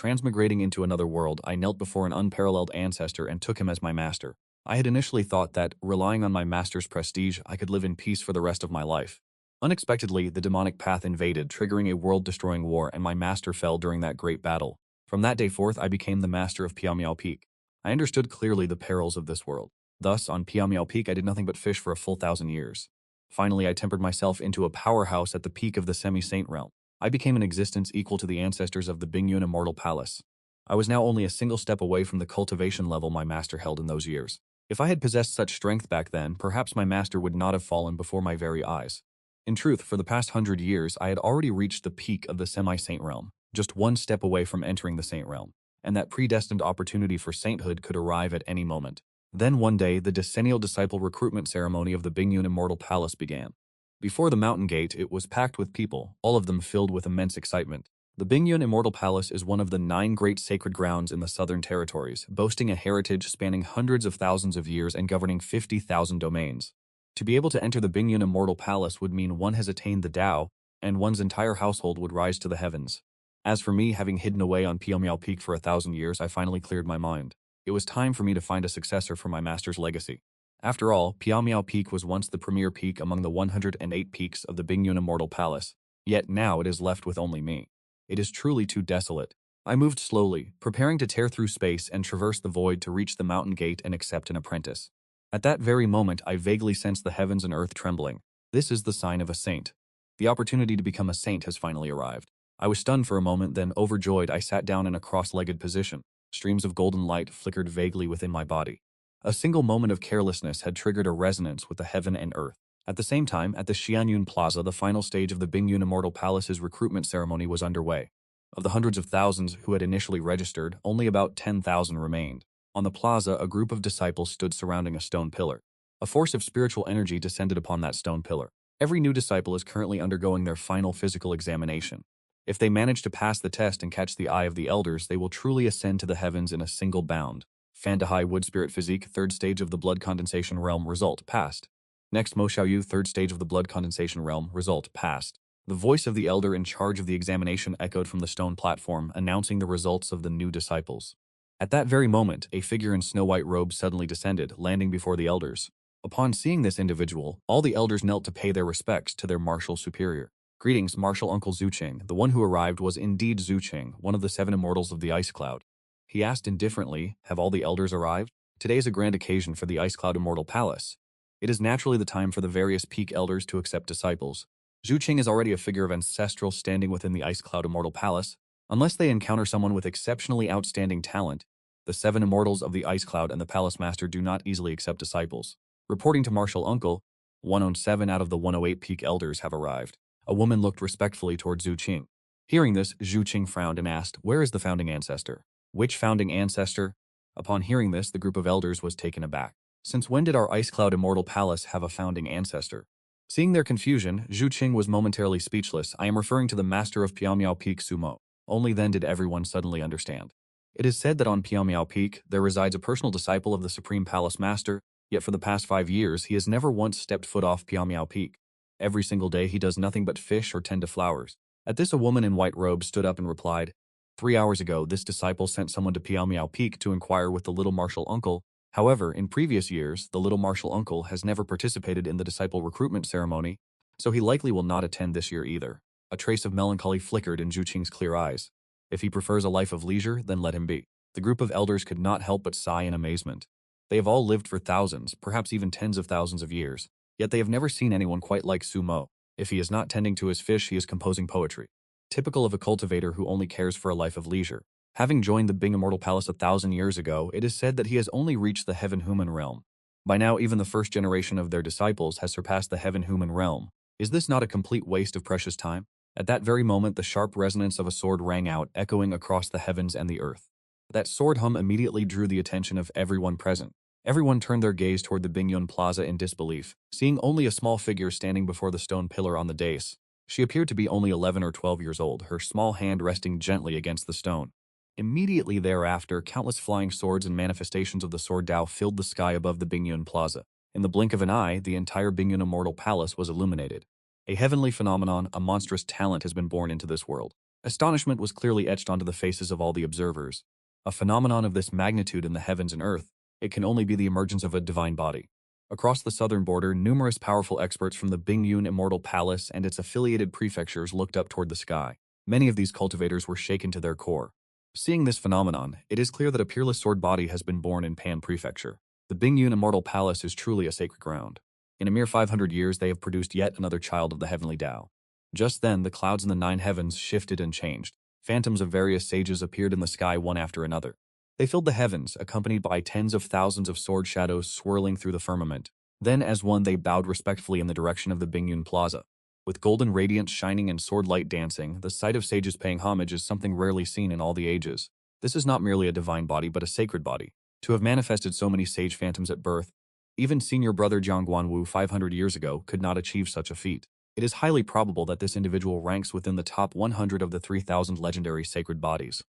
transmigrating into another world, I knelt before an unparalleled ancestor and took him as my master. I had initially thought that, relying on my master's prestige, I could live in peace for the rest of my life. Unexpectedly, the demonic path invaded, triggering a world-destroying war, and my master fell during that great battle. From that day forth, I became the master of Piao Peak. I understood clearly the perils of this world. Thus, on Piao Peak, I did nothing but fish for a full 1,000 years. Finally, I tempered myself into a powerhouse at the peak of the semi-saint realm. I became an existence equal to the ancestors of the Bingyun Immortal Palace. I was now only a single step away from the cultivation level my master held in those years. If I had possessed such strength back then, perhaps my master would not have fallen before my very eyes. In truth, for the past 100 years, I had already reached the peak of the semi-saint realm, just one step away from entering the saint realm, and that predestined opportunity for sainthood could arrive at any moment. Then one day, the decennial disciple recruitment ceremony of the Bingyun Immortal Palace began. Before the mountain gate, it was packed with people, all of them filled with immense excitement. The Bingyun Immortal Palace is one of the 9 great sacred grounds in the Southern Territories, boasting a heritage spanning hundreds of thousands of years and governing 50,000 domains. To be able to enter the Bingyun Immortal Palace would mean one has attained the Tao, and one's entire household would rise to the heavens. As for me, having hidden away on Piao Peak for 1,000 years, I finally cleared my mind. It was time for me to find a successor for my master's legacy. After all, Piao Peak was once the premier peak among the 108 peaks of the Bingyun Immortal Palace, yet now it is left with only me. It is truly too desolate. I moved slowly, preparing to tear through space and traverse the void to reach the mountain gate and accept an apprentice. At that very moment, I vaguely sensed the heavens and earth trembling. This is the sign of a saint. The opportunity to become a saint has finally arrived. I was stunned for a moment, then overjoyed, I sat down in a cross-legged position. Streams of golden light flickered vaguely within my body. A single moment of carelessness had triggered a resonance with the heaven and earth. At the same time, at the Xianyun Plaza, the final stage of the Bingyun Immortal Palace's recruitment ceremony was underway. Of the hundreds of thousands who had initially registered, only about 10,000 remained. On the plaza, a group of disciples stood surrounding a stone pillar. A force of spiritual energy descended upon that stone pillar. Every new disciple is currently undergoing their final physical examination. If they manage to pass the test and catch the eye of the elders, they will truly ascend to the heavens in a single bound. Fandahai Wood Spirit Physique, 3rd stage of the blood condensation realm, result passed. Next, Mo Xiaoyu, 3rd stage of the blood condensation realm, result passed. The voice of the elder in charge of the examination echoed from the stone platform, announcing the results of the new disciples. At that very moment, a figure in snow-white robes suddenly descended, landing before the elders. Upon seeing this individual, all the elders knelt to pay their respects to their martial superior. Greetings, Martial Uncle Zucheng. The one who arrived was indeed Zucheng, one of the 7 immortals of the Ice Cloud. He asked indifferently, have all the elders arrived? Today is a grand occasion for the Ice Cloud Immortal Palace. It is naturally the time for the various peak elders to accept disciples. Zucheng is already a figure of ancestral standing within the Ice Cloud Immortal Palace. Unless they encounter someone with exceptionally outstanding talent, the 7 immortals of the Ice Cloud and the Palace Master do not easily accept disciples. Reporting to Martial Uncle, 107 out of the 108 peak elders have arrived. A woman looked respectfully toward Zhu Qing. Hearing this, Zhu Qing frowned and asked, where is the founding ancestor? Which founding ancestor? Upon hearing this, the group of elders was taken aback. Since when did our Ice Cloud Immortal Palace have a founding ancestor? Seeing their confusion, Zhu Qing was momentarily speechless. I am referring to the master of Piao Peak, Sumo. Only then did everyone suddenly understand. It is said that on Piao Peak, there resides a personal disciple of the Supreme Palace Master, yet for the past 5 years, he has never once stepped foot off Piao Peak. Every single day, he does nothing but fish or tend to flowers. At this, a woman in white robes stood up and replied, 3 hours ago, this disciple sent someone to Piao Peak to inquire with the little martial uncle. However, in previous years, the little martial uncle has never participated in the disciple recruitment ceremony, so he likely will not attend this year either. A trace of melancholy flickered in Zhu Qing's clear eyes. If he prefers a life of leisure, then let him be. The group of elders could not help but sigh in amazement. They have all lived for thousands, perhaps even tens of thousands of years, yet they have never seen anyone quite like Sumo. If he is not tending to his fish, he is composing poetry. Typical of a cultivator who only cares for a life of leisure. Having joined the Bing Immortal Palace 1,000 years ago, it is said that he has only reached the Heaven-Human realm. By now, even the first generation of their disciples has surpassed the Heaven-Human realm. Is this not a complete waste of precious time? At that very moment, the sharp resonance of a sword rang out, echoing across the heavens and the earth. That sword hum immediately drew the attention of everyone present. Everyone turned their gaze toward the Bingyun Plaza in disbelief, seeing only a small figure standing before the stone pillar on the dais. She appeared to be only 11 or 12 years old, her small hand resting gently against the stone. Immediately thereafter, countless flying swords and manifestations of the sword Tao filled the sky above the Bingyun Plaza. In the blink of an eye, the entire Bingyun Immortal Palace was illuminated. A heavenly phenomenon, a monstrous talent has been born into this world. Astonishment was clearly etched onto the faces of all the observers. A phenomenon of this magnitude in the heavens and earth, it can only be the emergence of a divine body. Across the southern border, numerous powerful experts from the Bingyun Immortal Palace and its affiliated prefectures looked up toward the sky. Many of these cultivators were shaken to their core. Seeing this phenomenon, it is clear that a peerless sword body has been born in Pan Prefecture. The Bingyun Immortal Palace is truly a sacred ground. In a mere 500 years, they have produced yet another child of the heavenly Tao. Just then, the clouds in the nine heavens shifted and changed. Phantoms of various sages appeared in the sky one after another. They filled the heavens, accompanied by tens of thousands of sword shadows swirling through the firmament. Then, as one, they bowed respectfully in the direction of the Bingyun Plaza. With golden radiance shining and sword light dancing, the sight of sages paying homage is something rarely seen in all the ages. This is not merely a divine body, but a sacred body. To have manifested so many sage phantoms at birth, even senior brother Jiang Guanwu 500 years ago could not achieve such a feat. It is highly probable that this individual ranks within the top 100 of the 3,000 legendary sacred bodies.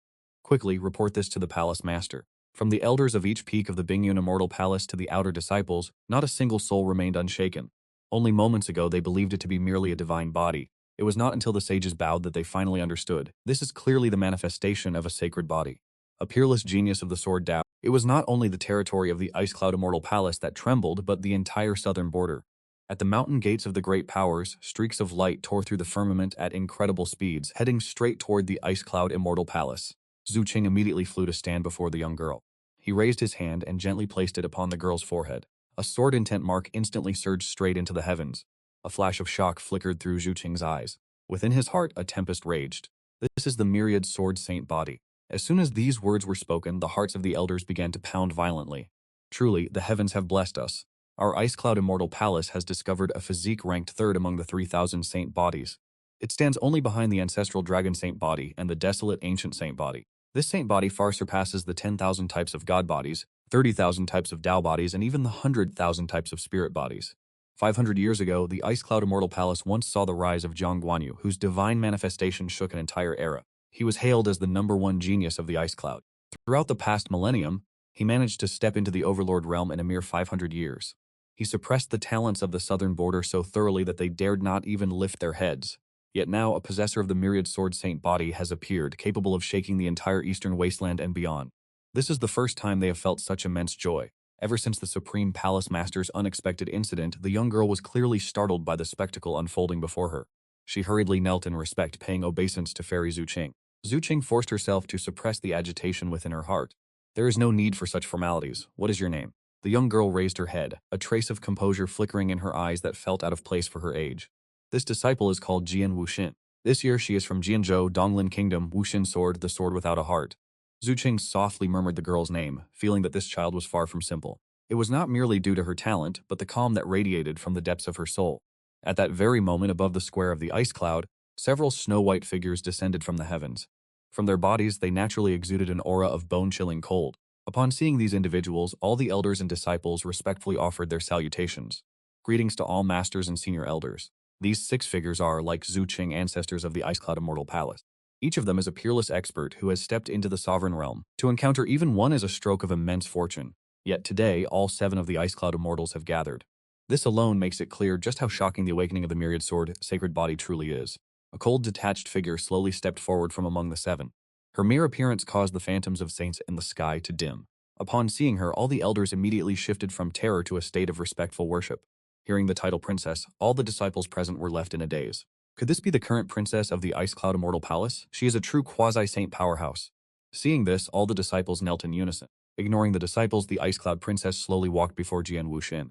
Quickly report this to the palace master. From the elders of each peak of the Bingyun Immortal Palace to the outer disciples, not a single soul remained unshaken. Only moments ago they believed it to be merely a divine body. It was not until the sages bowed that they finally understood. This is clearly the manifestation of a sacred body. A peerless genius of the sword Tao. It was not only the territory of the Ice Cloud Immortal Palace that trembled, but the entire southern border. At the mountain gates of the great powers, streaks of light tore through the firmament at incredible speeds, heading straight toward the Ice Cloud Immortal Palace. Zhu Qing immediately flew to stand before the young girl. He raised his hand and gently placed it upon the girl's forehead. A sword intent mark instantly surged straight into the heavens. A flash of shock flickered through Zhu Qing's eyes. Within his heart, a tempest raged. This is the myriad sword saint body. As soon as these words were spoken, the hearts of the elders began to pound violently. Truly, the heavens have blessed us. Our Ice Cloud Immortal Palace has discovered a physique ranked third among the 3,000 saint bodies. It stands only behind the ancestral dragon saint body and the desolate ancient saint body. This saint body far surpasses the 10,000 types of god bodies, 30,000 types of Tao bodies, and even the 100,000 types of spirit bodies. 500 years ago, the Ice Cloud Immortal Palace once saw the rise of Jiang Guanyu, whose divine manifestation shook an entire era. He was hailed as the #1 genius of the Ice Cloud. Throughout the past millennium, he managed to step into the Overlord realm in a mere 500 years. He suppressed the talents of the southern border so thoroughly that they dared not even lift their heads. Yet now, a possessor of the myriad sword saint body has appeared, capable of shaking the entire eastern wasteland and beyond. This is the first time they have felt such immense joy. Ever since the Supreme Palace Master's unexpected incident, the young girl was clearly startled by the spectacle unfolding before her. She hurriedly knelt in respect, paying obeisance to Fairy Zhu Qing. Zhu Qing forced herself to suppress the agitation within her heart. There is no need for such formalities. What is your name? The young girl raised her head, a trace of composure flickering in her eyes that felt out of place for her age. This disciple is called Jian Wuxin. This year she is from Jianzhou, Donglin Kingdom, Wuxin Sword, the sword without a heart. Zhu Qing softly murmured the girl's name, feeling that this child was far from simple. It was not merely due to her talent, but the calm that radiated from the depths of her soul. At that very moment above the square of the ice cloud, several snow-white figures descended from the heavens. From their bodies, they naturally exuded an aura of bone-chilling cold. Upon seeing these individuals, all the elders and disciples respectfully offered their salutations. Greetings to all masters and senior elders. These 6 figures are, like Zhu Qing, ancestors of the Ice Cloud Immortal Palace. Each of them is a peerless expert who has stepped into the sovereign realm. To encounter even one is a stroke of immense fortune. Yet today, all 7 of the Ice Cloud Immortals have gathered. This alone makes it clear just how shocking the awakening of the myriad sword sacred body truly is. A cold, detached figure slowly stepped forward from among the 7. Her mere appearance caused the phantoms of saints in the sky to dim. Upon seeing her, all the elders immediately shifted from terror to a state of respectful worship. Hearing the title princess, all the disciples present were left in a daze. Could this be the current princess of the Ice Cloud Immortal Palace? She is a true quasi-saint powerhouse. Seeing this, all the disciples knelt in unison. Ignoring the disciples, the Ice Cloud Princess slowly walked before Jian Wuxin.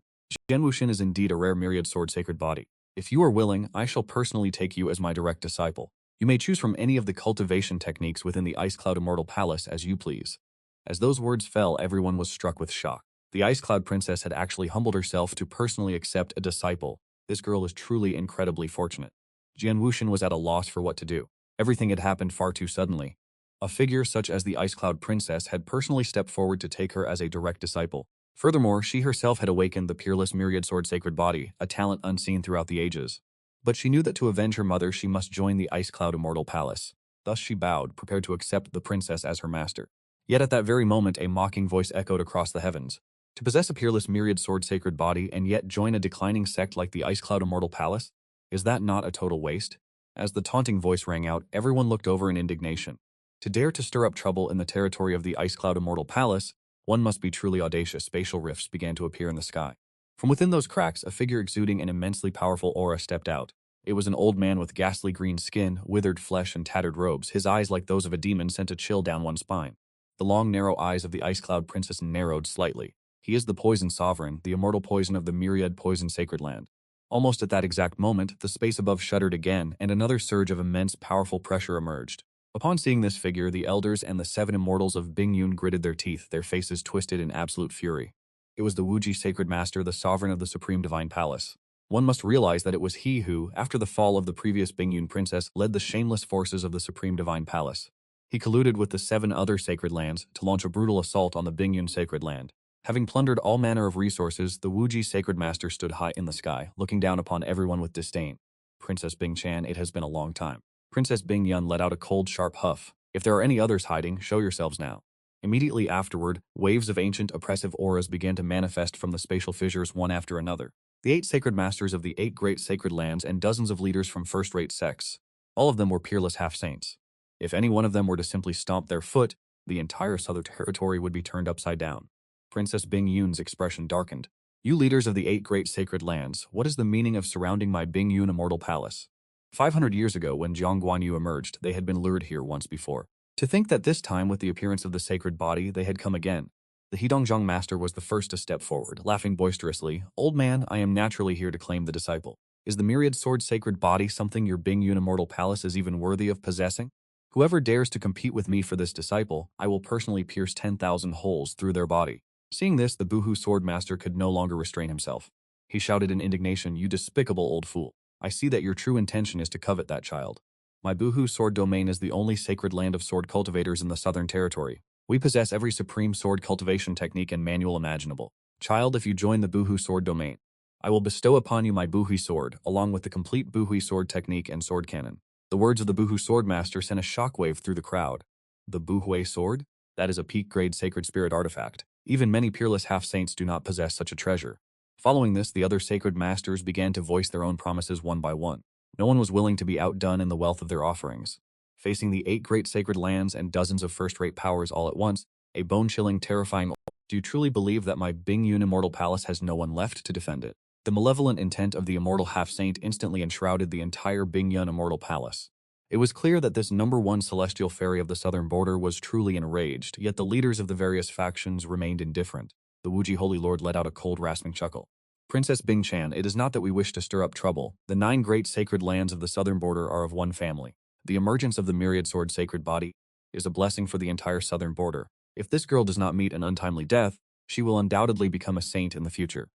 Jian Wuxin is indeed a rare myriad sword sacred body. If you are willing, I shall personally take you as my direct disciple. You may choose from any of the cultivation techniques within the Ice Cloud Immortal Palace as you please. As those words fell, everyone was struck with shock. The Ice Cloud Princess had actually humbled herself to personally accept a disciple. This girl is truly incredibly fortunate. Jian Wuxin was at a loss for what to do. Everything had happened far too suddenly. A figure such as the Ice Cloud Princess had personally stepped forward to take her as a direct disciple. Furthermore, she herself had awakened the peerless myriad sword sacred body, a talent unseen throughout the ages. But she knew that to avenge her mother, she must join the Ice Cloud Immortal Palace. Thus she bowed, prepared to accept the princess as her master. Yet at that very moment, a mocking voice echoed across the heavens. To possess a peerless myriad sword sacred body and yet join a declining sect like the Ice Cloud Immortal Palace? Is that not a total waste? As the taunting voice rang out, everyone looked over in indignation. To dare to stir up trouble in the territory of the Ice Cloud Immortal Palace, one must be truly audacious. Spatial rifts began to appear in the sky. From within those cracks, a figure exuding an immensely powerful aura stepped out. It was an old man with ghastly green skin, withered flesh, and tattered robes. His eyes, like those of a demon, sent a chill down one's spine. The long, narrow eyes of the Ice Cloud Princess narrowed slightly. He is the Poison Sovereign, the immortal poison of the myriad poison sacred land. Almost at that exact moment, the space above shuddered again, and another surge of immense, powerful pressure emerged. Upon seeing this figure, the elders and the 7 immortals of Bingyun gritted their teeth, their faces twisted in absolute fury. It was the Wuji Sacred Master, the sovereign of the Supreme Divine Palace. One must realize that it was he who, after the fall of the previous Bingyun princess, led the shameless forces of the Supreme Divine Palace. He colluded with the 7 other sacred lands to launch a brutal assault on the Bingyun sacred land. Having plundered all manner of resources, the Wuji Sacred Master stood high in the sky, looking down upon everyone with disdain. Princess Bing-chan, it has been a long time. Princess Bing-yun let out a cold, sharp huff. If there are any others hiding, show yourselves now. Immediately afterward, waves of ancient, oppressive auras began to manifest from the spatial fissures one after another. The 8 sacred masters of the 8 great sacred lands and dozens of leaders from first-rate sects. All of them were peerless half-saints. If any one of them were to simply stomp their foot, the entire southern territory would be turned upside down. Princess Bing-yun's expression darkened. You leaders of the 8 great sacred lands, what is the meaning of surrounding my Bingyun immortal palace? 500 years ago, when Jiang Guanyu emerged, they had been lured here once before. To think that this time, with the appearance of the sacred body, they had come again. The Hidongzhang master was the first to step forward, laughing boisterously. Old man, I am naturally here to claim the disciple. Is the myriad sword sacred body something your Bingyun immortal palace is even worthy of possessing? Whoever dares to compete with me for this disciple, I will personally pierce 10,000 holes through their body. Seeing this, the Buhu sword master could no longer restrain himself. He shouted in indignation, you despicable old fool. I see that your true intention is to covet that child. My Buhu sword domain is the only sacred land of sword cultivators in the Southern Territory. We possess every supreme sword cultivation technique and manual imaginable. Child, if you join the Buhu sword domain, I will bestow upon you my Buhui sword, along with the complete Buhui sword technique and sword cannon. The words of the Buhu sword master sent a shockwave through the crowd. The Buhui sword? That is a peak-grade sacred spirit artifact. Even many peerless half-saints do not possess such a treasure. Following this, the other sacred masters began to voice their own promises one by one. No one was willing to be outdone in the wealth of their offerings. Facing the 8 great sacred lands and dozens of first-rate powers all at once, a bone-chilling, terrifying. Do you truly believe that my Bingyun immortal palace has no one left to defend it? The malevolent intent of the immortal half-saint instantly enshrouded the entire Bingyun immortal palace. It was clear that this #1 celestial fairy of the southern border was truly enraged, yet the leaders of the various factions remained indifferent. The Wuji Holy Lord let out a cold, rasping chuckle. Princess Bing-chan, it is not that we wish to stir up trouble. The 9 great sacred lands of the southern border are of one family. The emergence of the myriad sword sacred body is a blessing for the entire southern border. If this girl does not meet an untimely death, she will undoubtedly become a saint in the future.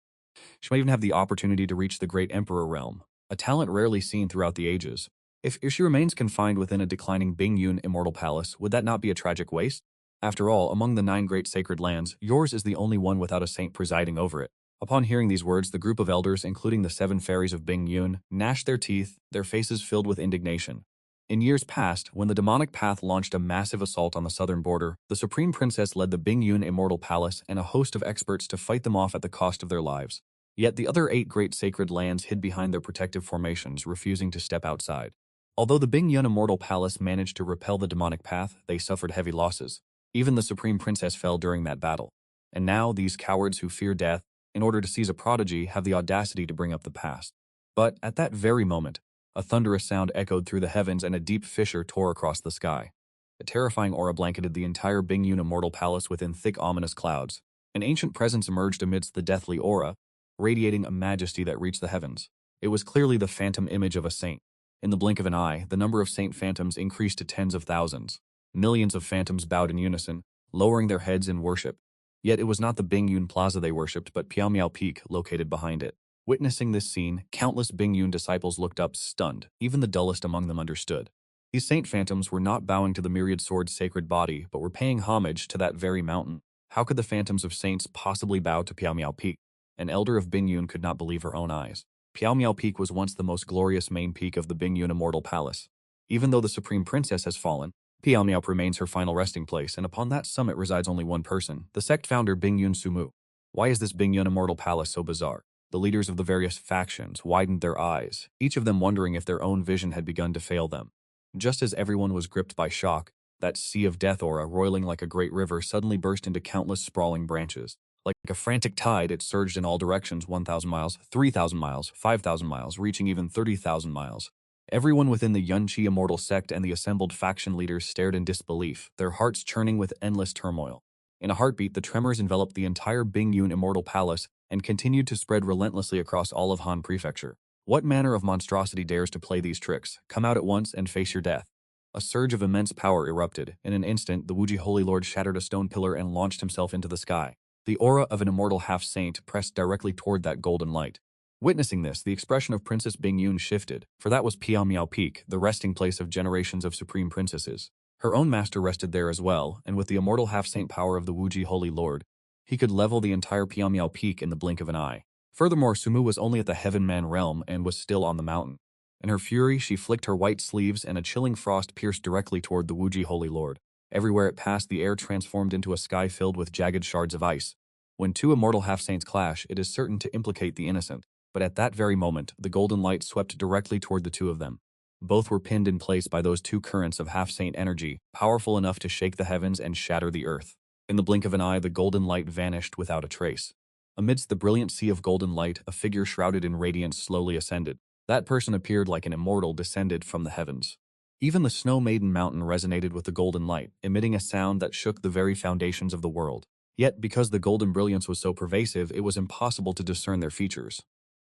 She might even have the opportunity to reach the great emperor realm, a talent rarely seen throughout the ages. If she remains confined within a declining Bingyun immortal palace, would that not be a tragic waste? After all, among the 9 great sacred lands, yours is the only one without a saint presiding over it. Upon hearing these words, the group of elders, including the 7 fairies of Bingyun, gnashed their teeth, their faces filled with indignation. In years past, when the demonic path launched a massive assault on the southern border, the Supreme Princess led the Bingyun immortal palace and a host of experts to fight them off at the cost of their lives. Yet the other 8 great sacred lands hid behind their protective formations, refusing to step outside. Although the Bingyun immortal palace managed to repel the demonic path, they suffered heavy losses. Even the Supreme Princess fell during that battle. And now, these cowards who fear death, in order to seize a prodigy, have the audacity to bring up the past. But at that very moment, a thunderous sound echoed through the heavens and a deep fissure tore across the sky. A terrifying aura blanketed the entire Bingyun immortal palace within thick, ominous clouds. An ancient presence emerged amidst the deathly aura, radiating a majesty that reached the heavens. It was clearly the phantom image of a saint. In the blink of an eye, the number of saint phantoms increased to tens of thousands. Millions of phantoms bowed in unison, lowering their heads in worship. Yet it was not the Bingyun Plaza they worshipped, but Piaomiao Peak located behind it. Witnessing this scene, countless Bingyun disciples looked up, stunned. Even the dullest among them understood. These saint phantoms were not bowing to the myriad sword's sacred body, but were paying homage to that very mountain. How could the phantoms of saints possibly bow to Piaomiao Peak? An elder of Bingyun could not believe her own eyes. Piaomiao Peak was once the most glorious main peak of the Bingyun Immortal Palace. Even though the Supreme Princess has fallen, Piaomiao remains her final resting place, and upon that summit resides only one person, the sect founder Bingyun Sumu. Why is this Bingyun Immortal Palace so bizarre? The leaders of the various factions widened their eyes, each of them wondering if their own vision had begun to fail them. Just as everyone was gripped by shock, that sea of death aura, roiling like a great river, suddenly burst into countless sprawling branches. Like a frantic tide, it surged in all directions, 1,000 miles, 3,000 miles, 5,000 miles, reaching even 30,000 miles. Everyone within the Yunqi immortal sect and the assembled faction leaders stared in disbelief, their hearts churning with endless turmoil. In a heartbeat, the tremors enveloped the entire Bingyun immortal palace and continued to spread relentlessly across all of Han Prefecture. What manner of monstrosity dares to play these tricks? Come out at once and face your death. A surge of immense power erupted. In an instant, the Wuji Holy Lord shattered a stone pillar and launched himself into the sky. The aura of an immortal half-saint pressed directly toward that golden light. Witnessing this, the expression of Princess Bingyun shifted, for that was Piao Peak, the resting place of generations of supreme princesses. Her own master rested there as well, and with the immortal half-saint power of the Wuji Holy Lord, he could level the entire Piao Peak in the blink of an eye. Furthermore, Sumu was only at the Heaven Man realm and was still on the mountain. In her fury, she flicked her white sleeves and a chilling frost pierced directly toward the Wuji Holy Lord. Everywhere it passed, the air transformed into a sky filled with jagged shards of ice. When two immortal half-saints clash, it is certain to implicate the innocent. But at that very moment, the golden light swept directly toward the two of them. Both were pinned in place by those two currents of half-saint energy, powerful enough to shake the heavens and shatter the earth. In the blink of an eye, the golden light vanished without a trace. Amidst the brilliant sea of golden light, a figure shrouded in radiance slowly ascended. That person appeared like an immortal descended from the heavens. Even the Snow Maiden Mountain resonated with the golden light, emitting a sound that shook the very foundations of the world. Yet, because the golden brilliance was so pervasive, it was impossible to discern their features.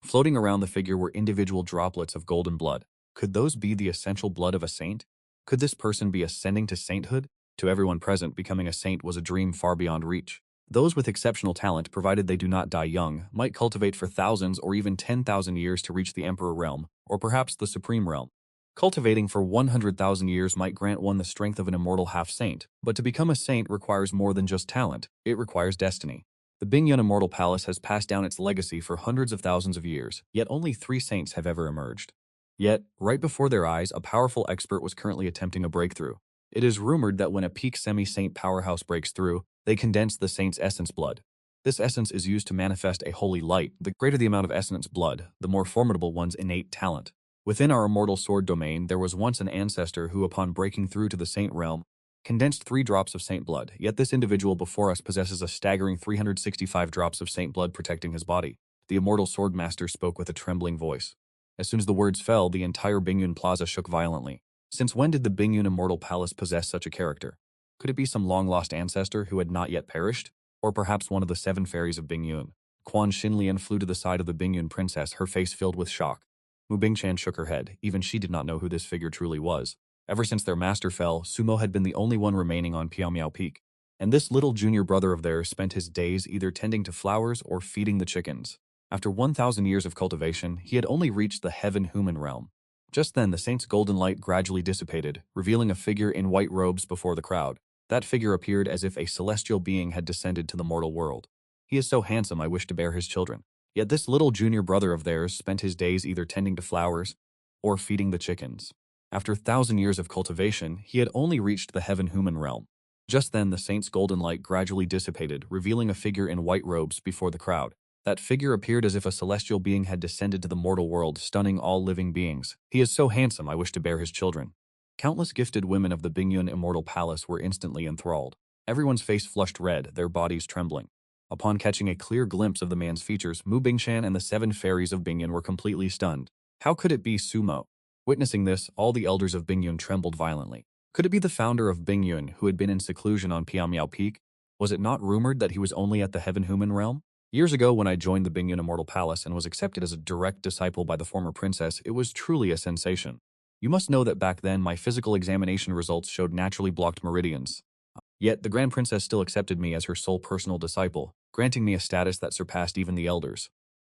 Floating around the figure were individual droplets of golden blood. Could those be the essential blood of a saint? Could this person be ascending to sainthood? To everyone present, becoming a saint was a dream far beyond reach. Those with exceptional talent, provided they do not die young, might cultivate for thousands or even 10,000 years to reach the Emperor realm, or perhaps the Supreme realm. Cultivating for 100,000 years might grant one the strength of an immortal half-saint, but to become a saint requires more than just talent, it requires destiny. The Bingyun Immortal Palace has passed down its legacy for hundreds of thousands of years, yet only 3 saints have ever emerged. Yet, right before their eyes, a powerful expert was currently attempting a breakthrough. It is rumored that when a peak semi-saint powerhouse breaks through, they condense the saint's essence blood. This essence is used to manifest a holy light. The greater the amount of essence blood, the more formidable one's innate talent. Within our immortal sword domain, there was once an ancestor who, upon breaking through to the saint realm, condensed 3 drops of saint blood, yet this individual before us possesses a staggering 365 drops of saint blood protecting his body. The immortal sword master spoke with a trembling voice. As soon as the words fell, the entire Bingyun Plaza shook violently. Since when did the Bingyun Immortal Palace possess such a character? Could it be some long-lost ancestor who had not yet perished? Or perhaps one of the 7 fairies of Bingyun? Quan Xinlian flew to the side of the Bingyun princess, her face filled with shock. Mu Bingchan shook her head. Even she did not know who this figure truly was. Ever since their master fell, Sumo had been the only one remaining on Piao Peak. And this little junior brother of theirs spent his days either tending to flowers or feeding the chickens. After 1,000 years of cultivation, he had only reached the heaven-human realm. Just then, the saint's golden light gradually dissipated, revealing a figure in white robes before the crowd. That figure appeared as if a celestial being had descended to the mortal world. He is so handsome, I wish to bear his children. Yet this little junior brother of theirs spent his days either tending to flowers or feeding the chickens. After 1,000 years of cultivation, he had only reached the heaven-human realm. Just then, the saint's golden light gradually dissipated, revealing a figure in white robes before the crowd. That figure appeared as if a celestial being had descended to the mortal world, stunning all living beings. He is so handsome, I wish to bear his children. Countless gifted women of the Bingyun Immortal Palace were instantly enthralled. Everyone's face flushed red, their bodies trembling. Upon catching a clear glimpse of the man's features, Mu Bingshan and the 7 fairies of Bingyun were completely stunned. How could it be Sumo? Witnessing this, all the elders of Bingyun trembled violently. Could it be the founder of Bingyun who had been in seclusion on Piao Peak? Was it not rumored that he was only at the heaven-human realm? Years ago, when I joined the Bingyun Immortal Palace and was accepted as a direct disciple by the former princess, it was truly a sensation. You must know that back then, my physical examination results showed naturally blocked meridians. Yet, the Grand Princess still accepted me as her sole personal disciple, granting me a status that surpassed even the elders.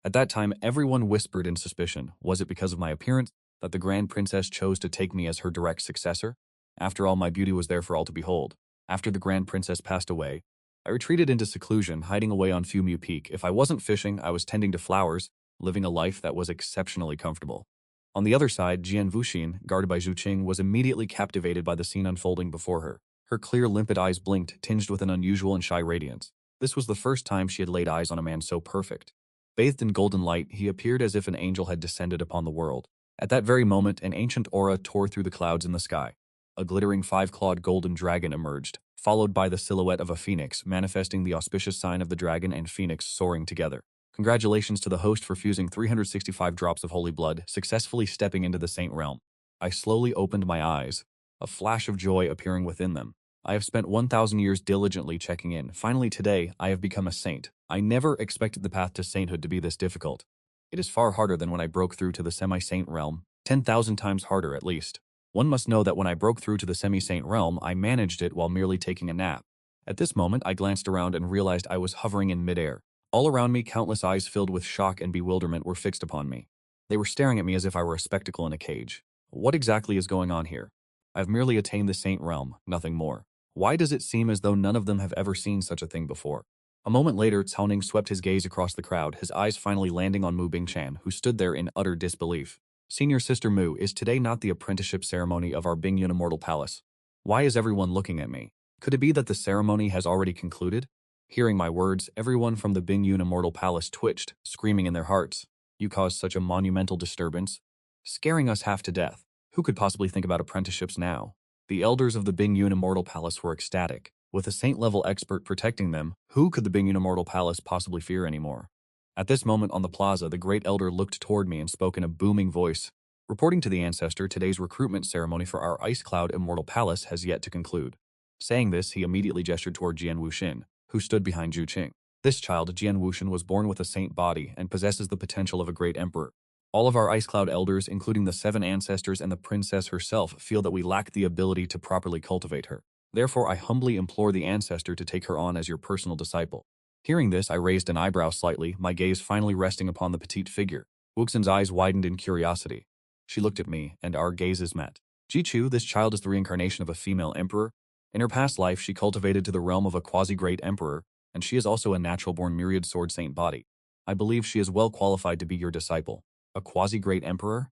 At that time, everyone whispered in suspicion. Was it because of my appearance that the Grand Princess chose to take me as her direct successor? After all, my beauty was there for all to behold. After the Grand Princess passed away, I retreated into seclusion, hiding away on Fumu Peak. If I wasn't fishing, I was tending to flowers, living a life that was exceptionally comfortable. On the other side, Jian Wuxin, guarded by Zhu Qing, was immediately captivated by the scene unfolding before her. Her clear, limpid eyes blinked, tinged with an unusual and shy radiance. This was the first time she had laid eyes on a man so perfect. Bathed in golden light, he appeared as if an angel had descended upon the world. At that very moment, an ancient aura tore through the clouds in the sky. A glittering five-clawed golden dragon emerged, followed by the silhouette of a phoenix, manifesting the auspicious sign of the dragon and phoenix soaring together. Congratulations to the host for fusing 365 drops of holy blood, successfully stepping into the saint realm. I slowly opened my eyes, a flash of joy appearing within them. I have spent 1,000 years diligently checking in. Finally today, I have become a saint. I never expected the path to sainthood to be this difficult. It is far harder than when I broke through to the semi-saint realm, 10,000 times harder at least. One must know that when I broke through to the semi-saint realm, I managed it while merely taking a nap. At this moment, I glanced around and realized I was hovering in midair. All around me, countless eyes filled with shock and bewilderment were fixed upon me. They were staring at me as if I were a spectacle in a cage. What exactly is going on here? I've merely attained the saint realm, nothing more. Why does it seem as though none of them have ever seen such a thing before? A moment later, Cao Ning swept his gaze across the crowd, his eyes finally landing on Mu Bingchan, who stood there in utter disbelief. Senior Sister Mu, is today not the apprenticeship ceremony of our Bingyun Immortal Palace? Why is everyone looking at me? Could it be that the ceremony has already concluded? Hearing my words, everyone from the Bingyun Immortal Palace twitched, screaming in their hearts. You caused such a monumental disturbance, scaring us half to death. Who could possibly think about apprenticeships now? The elders of the Bingyun Immortal Palace were ecstatic. With a saint-level expert protecting them, who could the Bingyun Immortal Palace possibly fear anymore? At this moment on the plaza, the great elder looked toward me and spoke in a booming voice. Reporting to the ancestor, today's recruitment ceremony for our Ice Cloud Immortal Palace has yet to conclude. Saying this, he immediately gestured toward Jian Wuxin, who stood behind Zhu Qing. This child, Jian Wuxin, was born with a saint body and possesses the potential of a great emperor. All of our Ice Cloud elders, including the 7 ancestors and the princess herself, feel that we lack the ability to properly cultivate her. Therefore, I humbly implore the ancestor to take her on as your personal disciple. Hearing this, I raised an eyebrow slightly, my gaze finally resting upon the petite figure. Wuxin's eyes widened in curiosity. She looked at me, and our gazes met. Jichu, this child is the reincarnation of a female emperor. In her past life, she cultivated to the realm of a quasi-great emperor, and she is also a natural-born myriad sword saint body. I believe she is well qualified to be your disciple. A quasi-great emperor?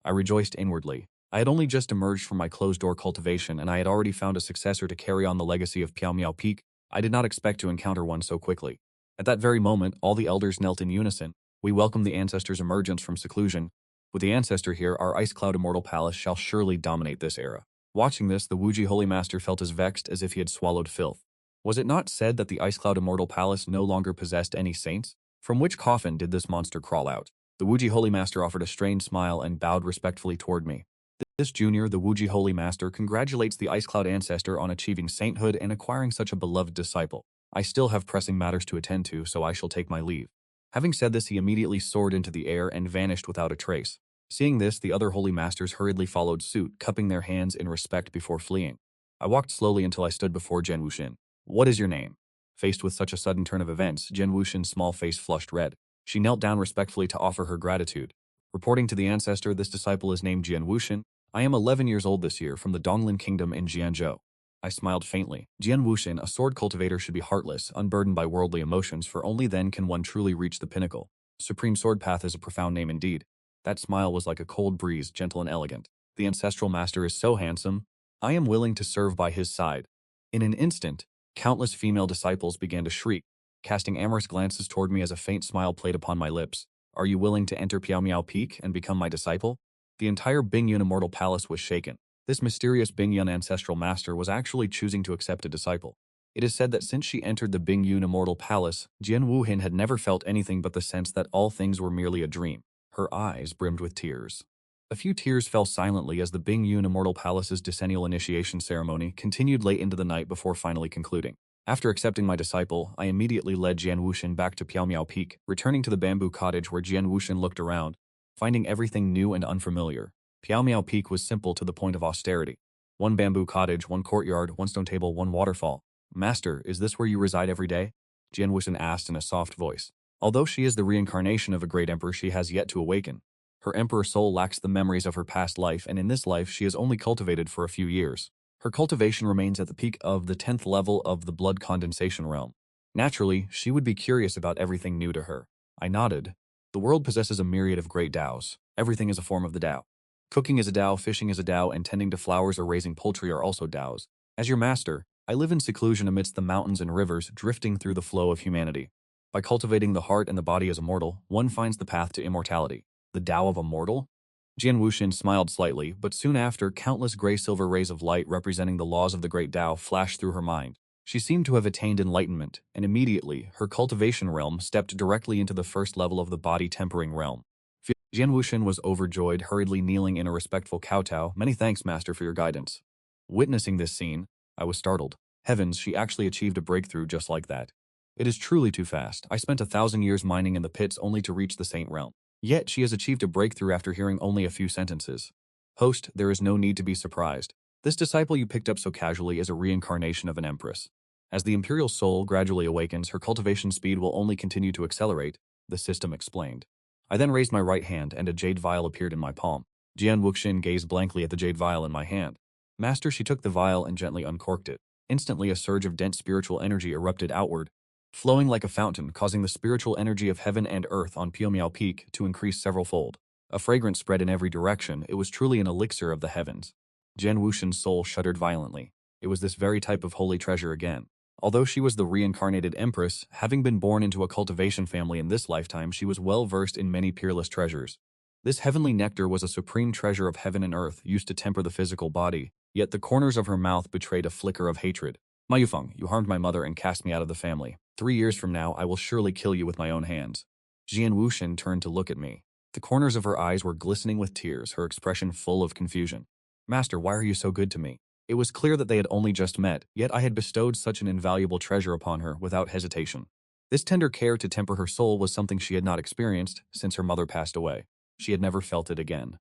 I rejoiced inwardly. I had only just emerged from my closed-door cultivation, and I had already found a successor to carry on the legacy of Piao Miao Peak. I did not expect to encounter one so quickly. At that very moment, all the elders knelt in unison. We welcomed the ancestor's emergence from seclusion. With the ancestor here, our Ice Cloud Immortal Palace shall surely dominate this era. Watching this, the Wuji Holy Master felt as vexed as if he had swallowed filth. Was it not said that the Ice Cloud Immortal Palace no longer possessed any saints? From which coffin did this monster crawl out? The Wuji Holy Master offered a strained smile and bowed respectfully toward me. This junior, the Wuji Holy Master, congratulates the Ice Cloud ancestor on achieving sainthood and acquiring such a beloved disciple. I still have pressing matters to attend to, so I shall take my leave. Having said this, he immediately soared into the air and vanished without a trace. Seeing this, the other holy masters hurriedly followed suit, cupping their hands in respect before fleeing. I walked slowly until I stood before Jian Wuxin. What is your name? Faced with such a sudden turn of events, Jian Wuxin's small face flushed red. She knelt down respectfully to offer her gratitude. Reporting to the ancestor, this disciple is named Jian Wuxin. I am 11 years old this year, from the Donglin Kingdom in Jianzhou. I smiled faintly. Jian Wuxin, a sword cultivator, should be heartless, unburdened by worldly emotions, for only then can one truly reach the pinnacle. Supreme Sword Path is a profound name indeed. That smile was like a cold breeze, gentle and elegant. The ancestral master is so handsome. I am willing to serve by his side. In an instant, countless female disciples began to shriek, casting amorous glances toward me as a faint smile played upon my lips. Are you willing to enter Piao Miao Peak and become my disciple? The entire Bingyun Immortal Palace was shaken. This mysterious Bingyun ancestral master was actually choosing to accept a disciple. It is said that since she entered the Bingyun Immortal Palace, Jian Wuhin had never felt anything but the sense that all things were merely a dream. Her eyes brimmed with tears. A few tears fell silently as the Bingyun Immortal Palace's decennial initiation ceremony continued late into the night before finally concluding. After accepting my disciple, I immediately led Jian Wuxin back to Piao Miao Peak, returning to the bamboo cottage where Jian Wuxin looked around, finding everything new and unfamiliar. Piao Miao Peak was simple to the point of austerity. One bamboo cottage, one courtyard, one stone table, one waterfall. Master, is this where you reside every day? Jian Wuxin asked in a soft voice. Although she is the reincarnation of a great emperor, she has yet to awaken. Her emperor soul lacks the memories of her past life, and in this life she is only cultivated for a few years. Her cultivation remains at the peak of the 10th level of the blood condensation realm. Naturally, she would be curious about everything new to her. I nodded. The world possesses a myriad of great Taos. Everything is a form of the Tao. Cooking is a Tao, fishing is a Tao, and tending to flowers or raising poultry are also Taos. As your master, I live in seclusion amidst the mountains and rivers, drifting through the flow of humanity. By cultivating the heart and the body as a mortal, one finds the path to immortality. The Tao of a mortal? Jian Wuxin smiled slightly, but soon after, countless gray-silver rays of light representing the laws of the great Tao flashed through her mind. She seemed to have attained enlightenment, and immediately, her cultivation realm stepped directly into the first level of the body-tempering realm. Jian Wuxin was overjoyed, hurriedly kneeling in a respectful kowtow. "Many thanks, Master, for your guidance." Witnessing this scene, I was startled. Heavens, she actually achieved a breakthrough just like that. It is truly too fast. I spent 1,000 years mining in the pits only to reach the Saint realm. Yet she has achieved a breakthrough after hearing only a few sentences. Host, there is no need to be surprised. This disciple you picked up so casually is a reincarnation of an empress. As the imperial soul gradually awakens, her cultivation speed will only continue to accelerate, the system explained. I then raised my right hand and a jade vial appeared in my palm. Jian Wuxin gazed blankly at the jade vial in my hand. Master, she took the vial and gently uncorked it. Instantly a surge of dense spiritual energy erupted outward, flowing like a fountain, causing the spiritual energy of heaven and earth on Piumiao Peak to increase several-fold. A fragrance spread in every direction. It was truly an elixir of the heavens. Jian Wuxin's soul shuddered violently. It was this very type of holy treasure again. Although she was the reincarnated empress, having been born into a cultivation family in this lifetime, she was well versed in many peerless treasures. This heavenly nectar was a supreme treasure of heaven and earth, used to temper the physical body, yet the corners of her mouth betrayed a flicker of hatred. "Ma Yufeng, you harmed my mother and cast me out of the family. 3 years from now, I will surely kill you with my own hands." Jian Wuxin turned to look at me. The corners of her eyes were glistening with tears, her expression full of confusion. "Master, why are you so good to me?" It was clear that they had only just met, yet I had bestowed such an invaluable treasure upon her without hesitation. This tender care to temper her soul was something she had not experienced since her mother passed away. She had never felt it again.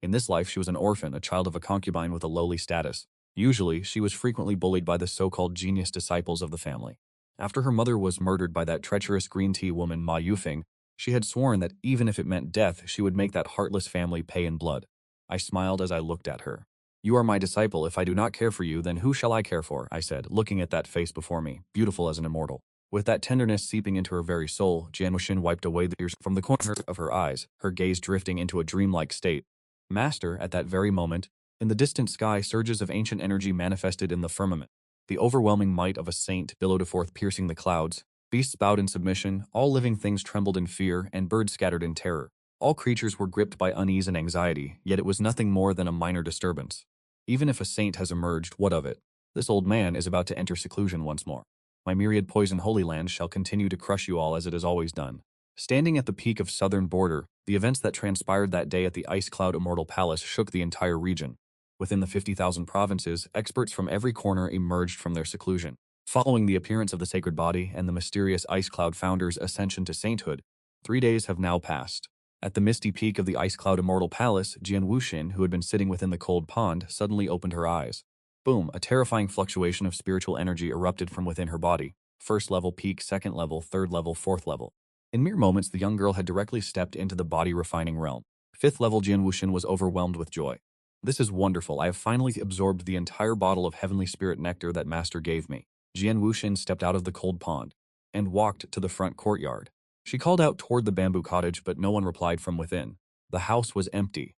In this life, she was an orphan, a child of a concubine with a lowly status. Usually, she was frequently bullied by the so-called genius disciples of the family. After her mother was murdered by that treacherous green tea woman Ma Yufeng, she had sworn that even if it meant death, she would make that heartless family pay in blood. I smiled as I looked at her. "You are my disciple. If I do not care for you, then who shall I care for?" I said, looking at that face before me, beautiful as an immortal. With that tenderness seeping into her very soul, Jian Wuxin wiped away the tears from the corner of her eyes, her gaze drifting into a dreamlike state. Master, at that very moment, in the distant sky, surges of ancient energy manifested in the firmament. The overwhelming might of a saint billowed forth, piercing the clouds. Beasts bowed in submission, all living things trembled in fear, and birds scattered in terror. All creatures were gripped by unease and anxiety, yet it was nothing more than a minor disturbance. Even if a saint has emerged, what of it? This old man is about to enter seclusion once more. My myriad poison holy land shall continue to crush you all as it has always done. Standing at the peak of southern border, the events that transpired that day at the Ice Cloud Immortal Palace shook the entire region. Within the 50,000 provinces, experts from every corner emerged from their seclusion. Following the appearance of the sacred body and the mysterious Ice Cloud founder's ascension to sainthood, 3 days have now passed. At the misty peak of the Ice Cloud Immortal Palace, Jian Wuxin, who had been sitting within the cold pond, suddenly opened her eyes. Boom, a terrifying fluctuation of spiritual energy erupted from within her body. First level peak, second level, third level, fourth level. In mere moments, the young girl had directly stepped into the body-refining realm. Fifth level Jian Wuxin was overwhelmed with joy. "This is wonderful. I have finally absorbed the entire bottle of heavenly spirit nectar that Master gave me." Jian Wuxin stepped out of the cold pond and walked to the front courtyard. She called out toward the bamboo cottage, but no one replied from within. The house was empty.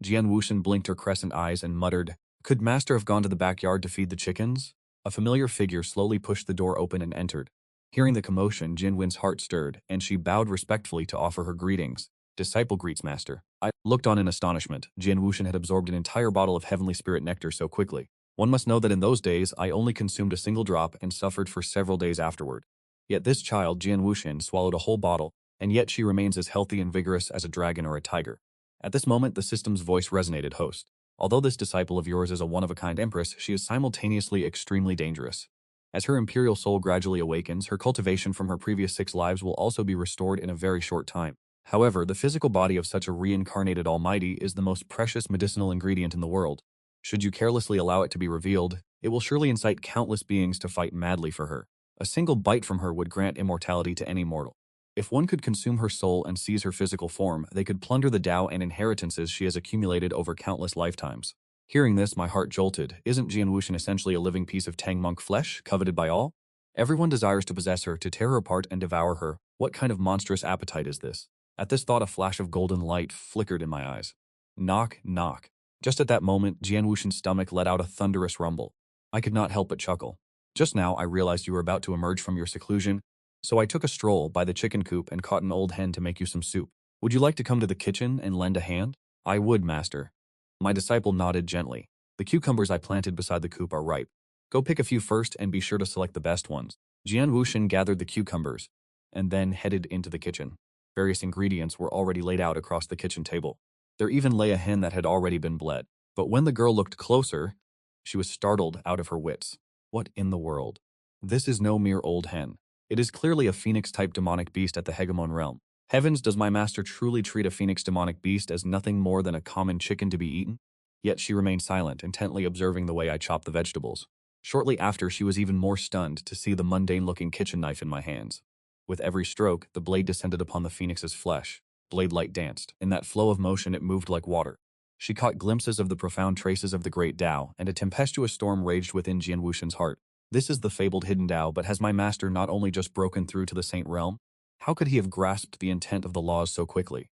Jian Wuxin blinked her crescent eyes and muttered, "Could Master have gone to the backyard to feed the chickens?" A familiar figure slowly pushed the door open and entered. Hearing the commotion, Jin Win's heart stirred, and she bowed respectfully to offer her greetings. "Disciple greets Master." I looked on in astonishment. Jian Wuxin had absorbed an entire bottle of heavenly spirit nectar so quickly. One must know that in those days, I only consumed a single drop and suffered for several days afterward. Yet this child, Jian Wuxin, swallowed a whole bottle, and yet she remains as healthy and vigorous as a dragon or a tiger. At this moment, the system's voice resonated. "Host, although this disciple of yours is a one-of-a-kind empress, she is simultaneously extremely dangerous. As her imperial soul gradually awakens, her cultivation from her previous 6 lives will also be restored in a very short time. However, the physical body of such a reincarnated almighty is the most precious medicinal ingredient in the world. Should you carelessly allow it to be revealed, it will surely incite countless beings to fight madly for her. A single bite from her would grant immortality to any mortal. If one could consume her soul and seize her physical form, they could plunder the Tao and inheritances she has accumulated over countless lifetimes." Hearing this, my heart jolted. Isn't Jian Wuxin essentially a living piece of Tang monk flesh, coveted by all? Everyone desires to possess her, to tear her apart and devour her. What kind of monstrous appetite is this? At this thought, a flash of golden light flickered in my eyes. Knock, knock. Just at that moment, Jian Wuxin's stomach let out a thunderous rumble. I could not help but chuckle. "Just now, I realized you were about to emerge from your seclusion. So I took a stroll by the chicken coop and caught an old hen to make you some soup. Would you like to come to the kitchen and lend a hand? I would, master. My disciple nodded gently. The cucumbers I planted beside the coop are ripe. Go pick a few first and be sure to select the best ones. Jian Wuxian gathered the cucumbers and then headed into the kitchen. Various ingredients were already laid out across the kitchen table. There even lay a hen that had already been bled. But when the girl looked closer, she was startled out of her wits. What in the world? This is no mere old hen. It is clearly a phoenix-type demonic beast at the Hegemon realm. Heavens, does my master truly treat a phoenix demonic beast as nothing more than a common chicken to be eaten? Yet she remained silent, intently observing the way I chopped the vegetables. Shortly after, she was even more stunned to see the mundane-looking kitchen knife in my hands. With every stroke, the blade descended upon the phoenix's flesh. Blade light danced. In that flow of motion, it moved like water. She caught glimpses of the profound traces of the great Tao, and a tempestuous storm raged within Jian Wuxian's heart. This is the fabled hidden Tao, but has my master not only just broken through to the Saint realm? How could he have grasped the intent of the laws so quickly?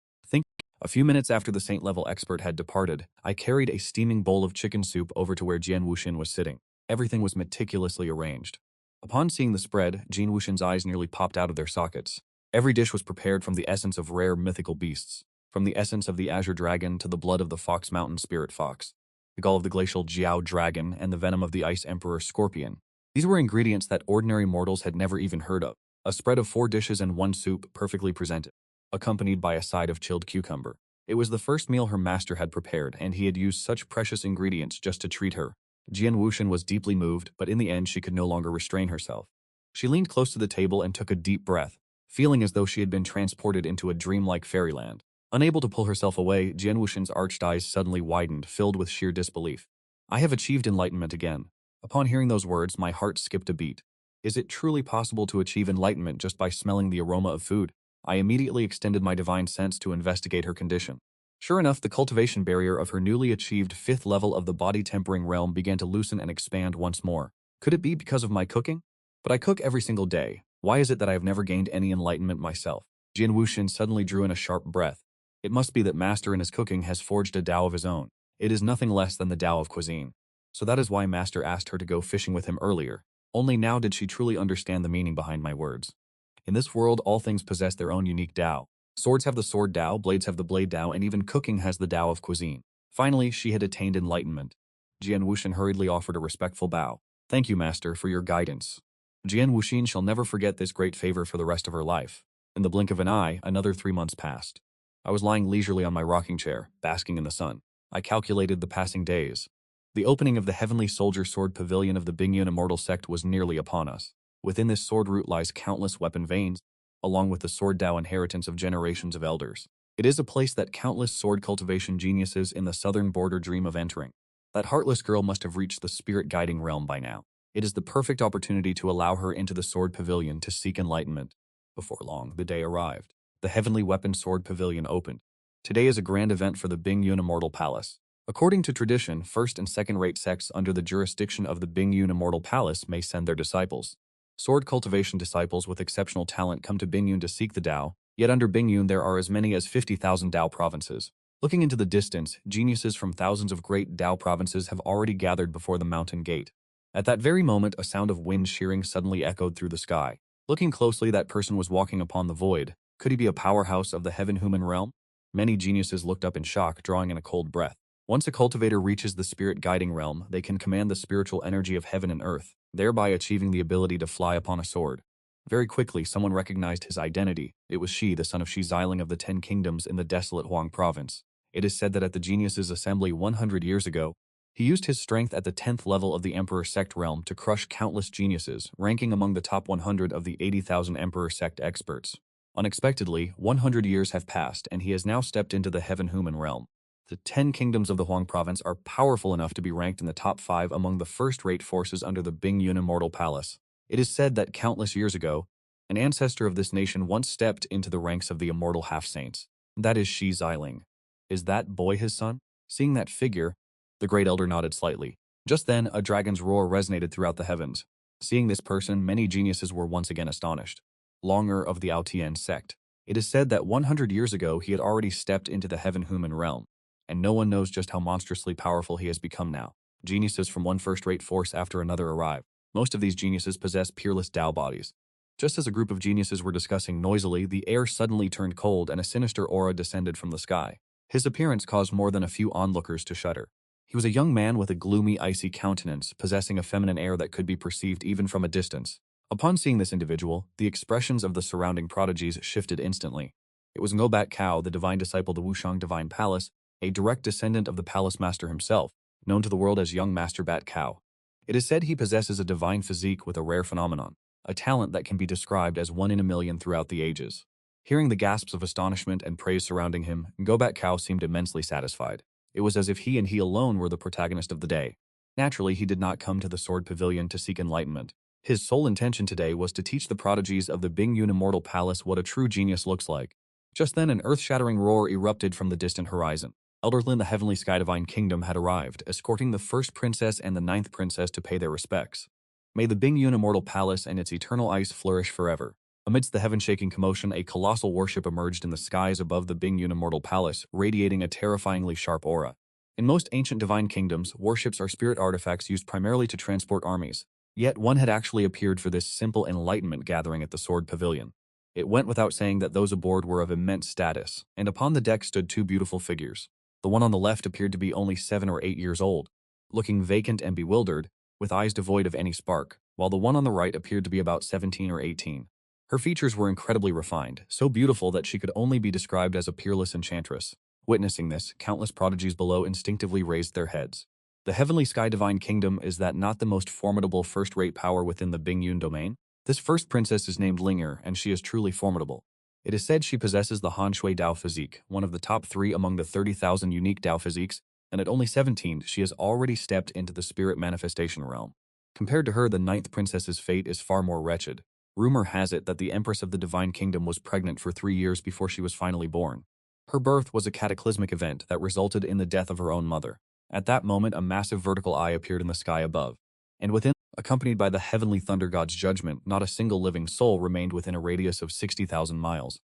A few minutes after the Saint-level expert had departed, I carried a steaming bowl of chicken soup over to where Jian Wuxian was sitting. Everything was meticulously arranged. Upon seeing the spread, Jian Wuxian's eyes nearly popped out of their sockets. Every dish was prepared from the essence of rare mythical beasts, from the essence of the azure dragon to the blood of the Fox Mountain spirit fox, the gall of the glacial Jiao dragon, and the venom of the ice emperor scorpion. These were ingredients that ordinary mortals had never even heard of. A spread of 4 dishes and 1 soup perfectly presented, accompanied by a side of chilled cucumber. It was the first meal her master had prepared, and he had used such precious ingredients just to treat her. Jian Wuxian was deeply moved, but in the end she could no longer restrain herself. She leaned close to the table and took a deep breath, feeling as though she had been transported into a dreamlike fairyland. Unable to pull herself away, Jian Wuxian's arched eyes suddenly widened, filled with sheer disbelief. I have achieved enlightenment again. Upon hearing those words, my heart skipped a beat. Is it truly possible to achieve enlightenment just by smelling the aroma of food? I immediately extended my divine sense to investigate her condition. Sure enough, the cultivation barrier of her newly achieved 5th level of the body-tempering realm began to loosen and expand once more. Could it be because of my cooking? But I cook every single day. Why is it that I have never gained any enlightenment myself? Jian Wuxian suddenly drew in a sharp breath. It must be that Master in his cooking has forged a Tao of his own. It is nothing less than the Tao of cuisine. So that is why Master asked her to go fishing with him earlier. Only now did she truly understand the meaning behind my words. In this world, all things possess their own unique Tao. Swords have the sword Tao, blades have the blade Tao, and even cooking has the Tao of cuisine. Finally, she had attained enlightenment. Jian Wuxian hurriedly offered a respectful bow. Thank you, Master, for your guidance. Jian Wuxian shall never forget this great favor for the rest of her life. In the blink of an eye, another 3 months passed. I was lying leisurely on my rocking chair, basking in the sun. I calculated the passing days. The opening of the Heavenly Soldier Sword Pavilion of the Bingyun Immortal Sect was nearly upon us. Within this sword root lies countless weapon veins, along with the sword Tao inheritance of generations of elders. It is a place that countless sword cultivation geniuses in the southern border dream of entering. That heartless girl must have reached the spirit-guiding realm by now. It is the perfect opportunity to allow her into the sword pavilion to seek enlightenment. Before long, the day arrived. The Heavenly Weapon Sword Pavilion opened. Today is a grand event for the Bingyun Immortal Palace. According to tradition, first and second-rate sects under the jurisdiction of the Bingyun Immortal Palace may send their disciples. Sword cultivation disciples with exceptional talent come to Bingyun to seek the Tao, yet under Bingyun there are as many as 50,000 Tao provinces. Looking into the distance, geniuses from thousands of great Tao provinces have already gathered before the mountain gate. At that very moment, a sound of wind shearing suddenly echoed through the sky. Looking closely, that person was walking upon the void. Could he be a powerhouse of the heaven-human realm? Many geniuses looked up in shock, drawing in a cold breath. Once a cultivator reaches the spirit-guiding realm, they can command the spiritual energy of heaven and earth, thereby achieving the ability to fly upon a sword. Very quickly, someone recognized his identity. It was Shi, the son of Shi Xiling of the 10 Kingdoms in the desolate Huang province. It is said that at the Geniuses' Assembly 100 years ago, he used his strength at the 10th level of the Emperor Sect realm to crush countless geniuses, ranking among the top 100 of the 80,000 Emperor Sect experts. Unexpectedly, 100 years have passed, and he has now stepped into the heaven-human realm. The 10 kingdoms of the Huang province are powerful enough to be ranked in the top 5 among the first-rate forces under the Bingyun Immortal Palace. It is said that countless years ago, an ancestor of this nation once stepped into the ranks of the immortal half-saints. That is Shi Xiling. Is that boy his son? Seeing that figure, the great elder nodded slightly. Just then, a dragon's roar resonated throughout the heavens. Seeing this person, many geniuses were once again astonished. Longer of the Aotian sect. It is said that 100 years ago he had already stepped into the heaven-human realm, and no one knows just how monstrously powerful he has become now. Geniuses from one first-rate force after another arrive. Most of these geniuses possess peerless Tao bodies. Just as a group of geniuses were discussing noisily, the air suddenly turned cold and a sinister aura descended from the sky. His appearance caused more than a few onlookers to shudder. He was a young man with a gloomy, icy countenance, possessing a feminine air that could be perceived even from a distance. Upon seeing this individual, the expressions of the surrounding prodigies shifted instantly. It was Ngobat Kao, the divine disciple of the Wushang Divine Palace, a direct descendant of the palace master himself, known to the world as Young Master Bat Kao. It is said he possesses a divine physique with a rare phenomenon, a talent that can be described as one in a million throughout the ages. Hearing the gasps of astonishment and praise surrounding him, Ngobat Kao seemed immensely satisfied. It was as if he and he alone were the protagonist of the day. Naturally, he did not come to the Sword Pavilion to seek enlightenment. His sole intention today was to teach the prodigies of the Bingyun Immortal Palace what a true genius looks like. Just then, an earth-shattering roar erupted from the distant horizon. Elderlin, the Heavenly Sky Divine Kingdom, had arrived, escorting the first princess and the ninth princess to pay their respects. May the Bingyun Immortal Palace and its eternal ice flourish forever. Amidst the heaven-shaking commotion, a colossal warship emerged in the skies above the Bingyun Immortal Palace, radiating a terrifyingly sharp aura. In most ancient divine kingdoms, warships are spirit artifacts used primarily to transport armies. Yet one had actually appeared for this simple enlightenment gathering at the Sword Pavilion. It went without saying that those aboard were of immense status, and upon the deck stood two beautiful figures. The one on the left appeared to be only 7 or 8 years old, looking vacant and bewildered, with eyes devoid of any spark, while the one on the right appeared to be about 17 or 18. Her features were incredibly refined, so beautiful that she could only be described as a peerless enchantress. Witnessing this, countless prodigies below instinctively raised their heads. The Heavenly Sky Divine Kingdom, is that not the most formidable first-rate power within the Bingyun domain? This first princess is named Linger, and she is truly formidable. It is said she possesses the Han Shui Dao physique, one of the top 3 among the 30,000 unique Dao physiques, and at only 17, she has already stepped into the spirit manifestation realm. Compared to her, the ninth princess's fate is far more wretched. Rumor has it that the Empress of the Divine Kingdom was pregnant for 3 years before she was finally born. Her birth was a cataclysmic event that resulted in the death of her own mother. At that moment, a massive vertical eye appeared in the sky above, and within, accompanied by the heavenly thunder god's judgment, not a single living soul remained within a radius of 60,000 miles.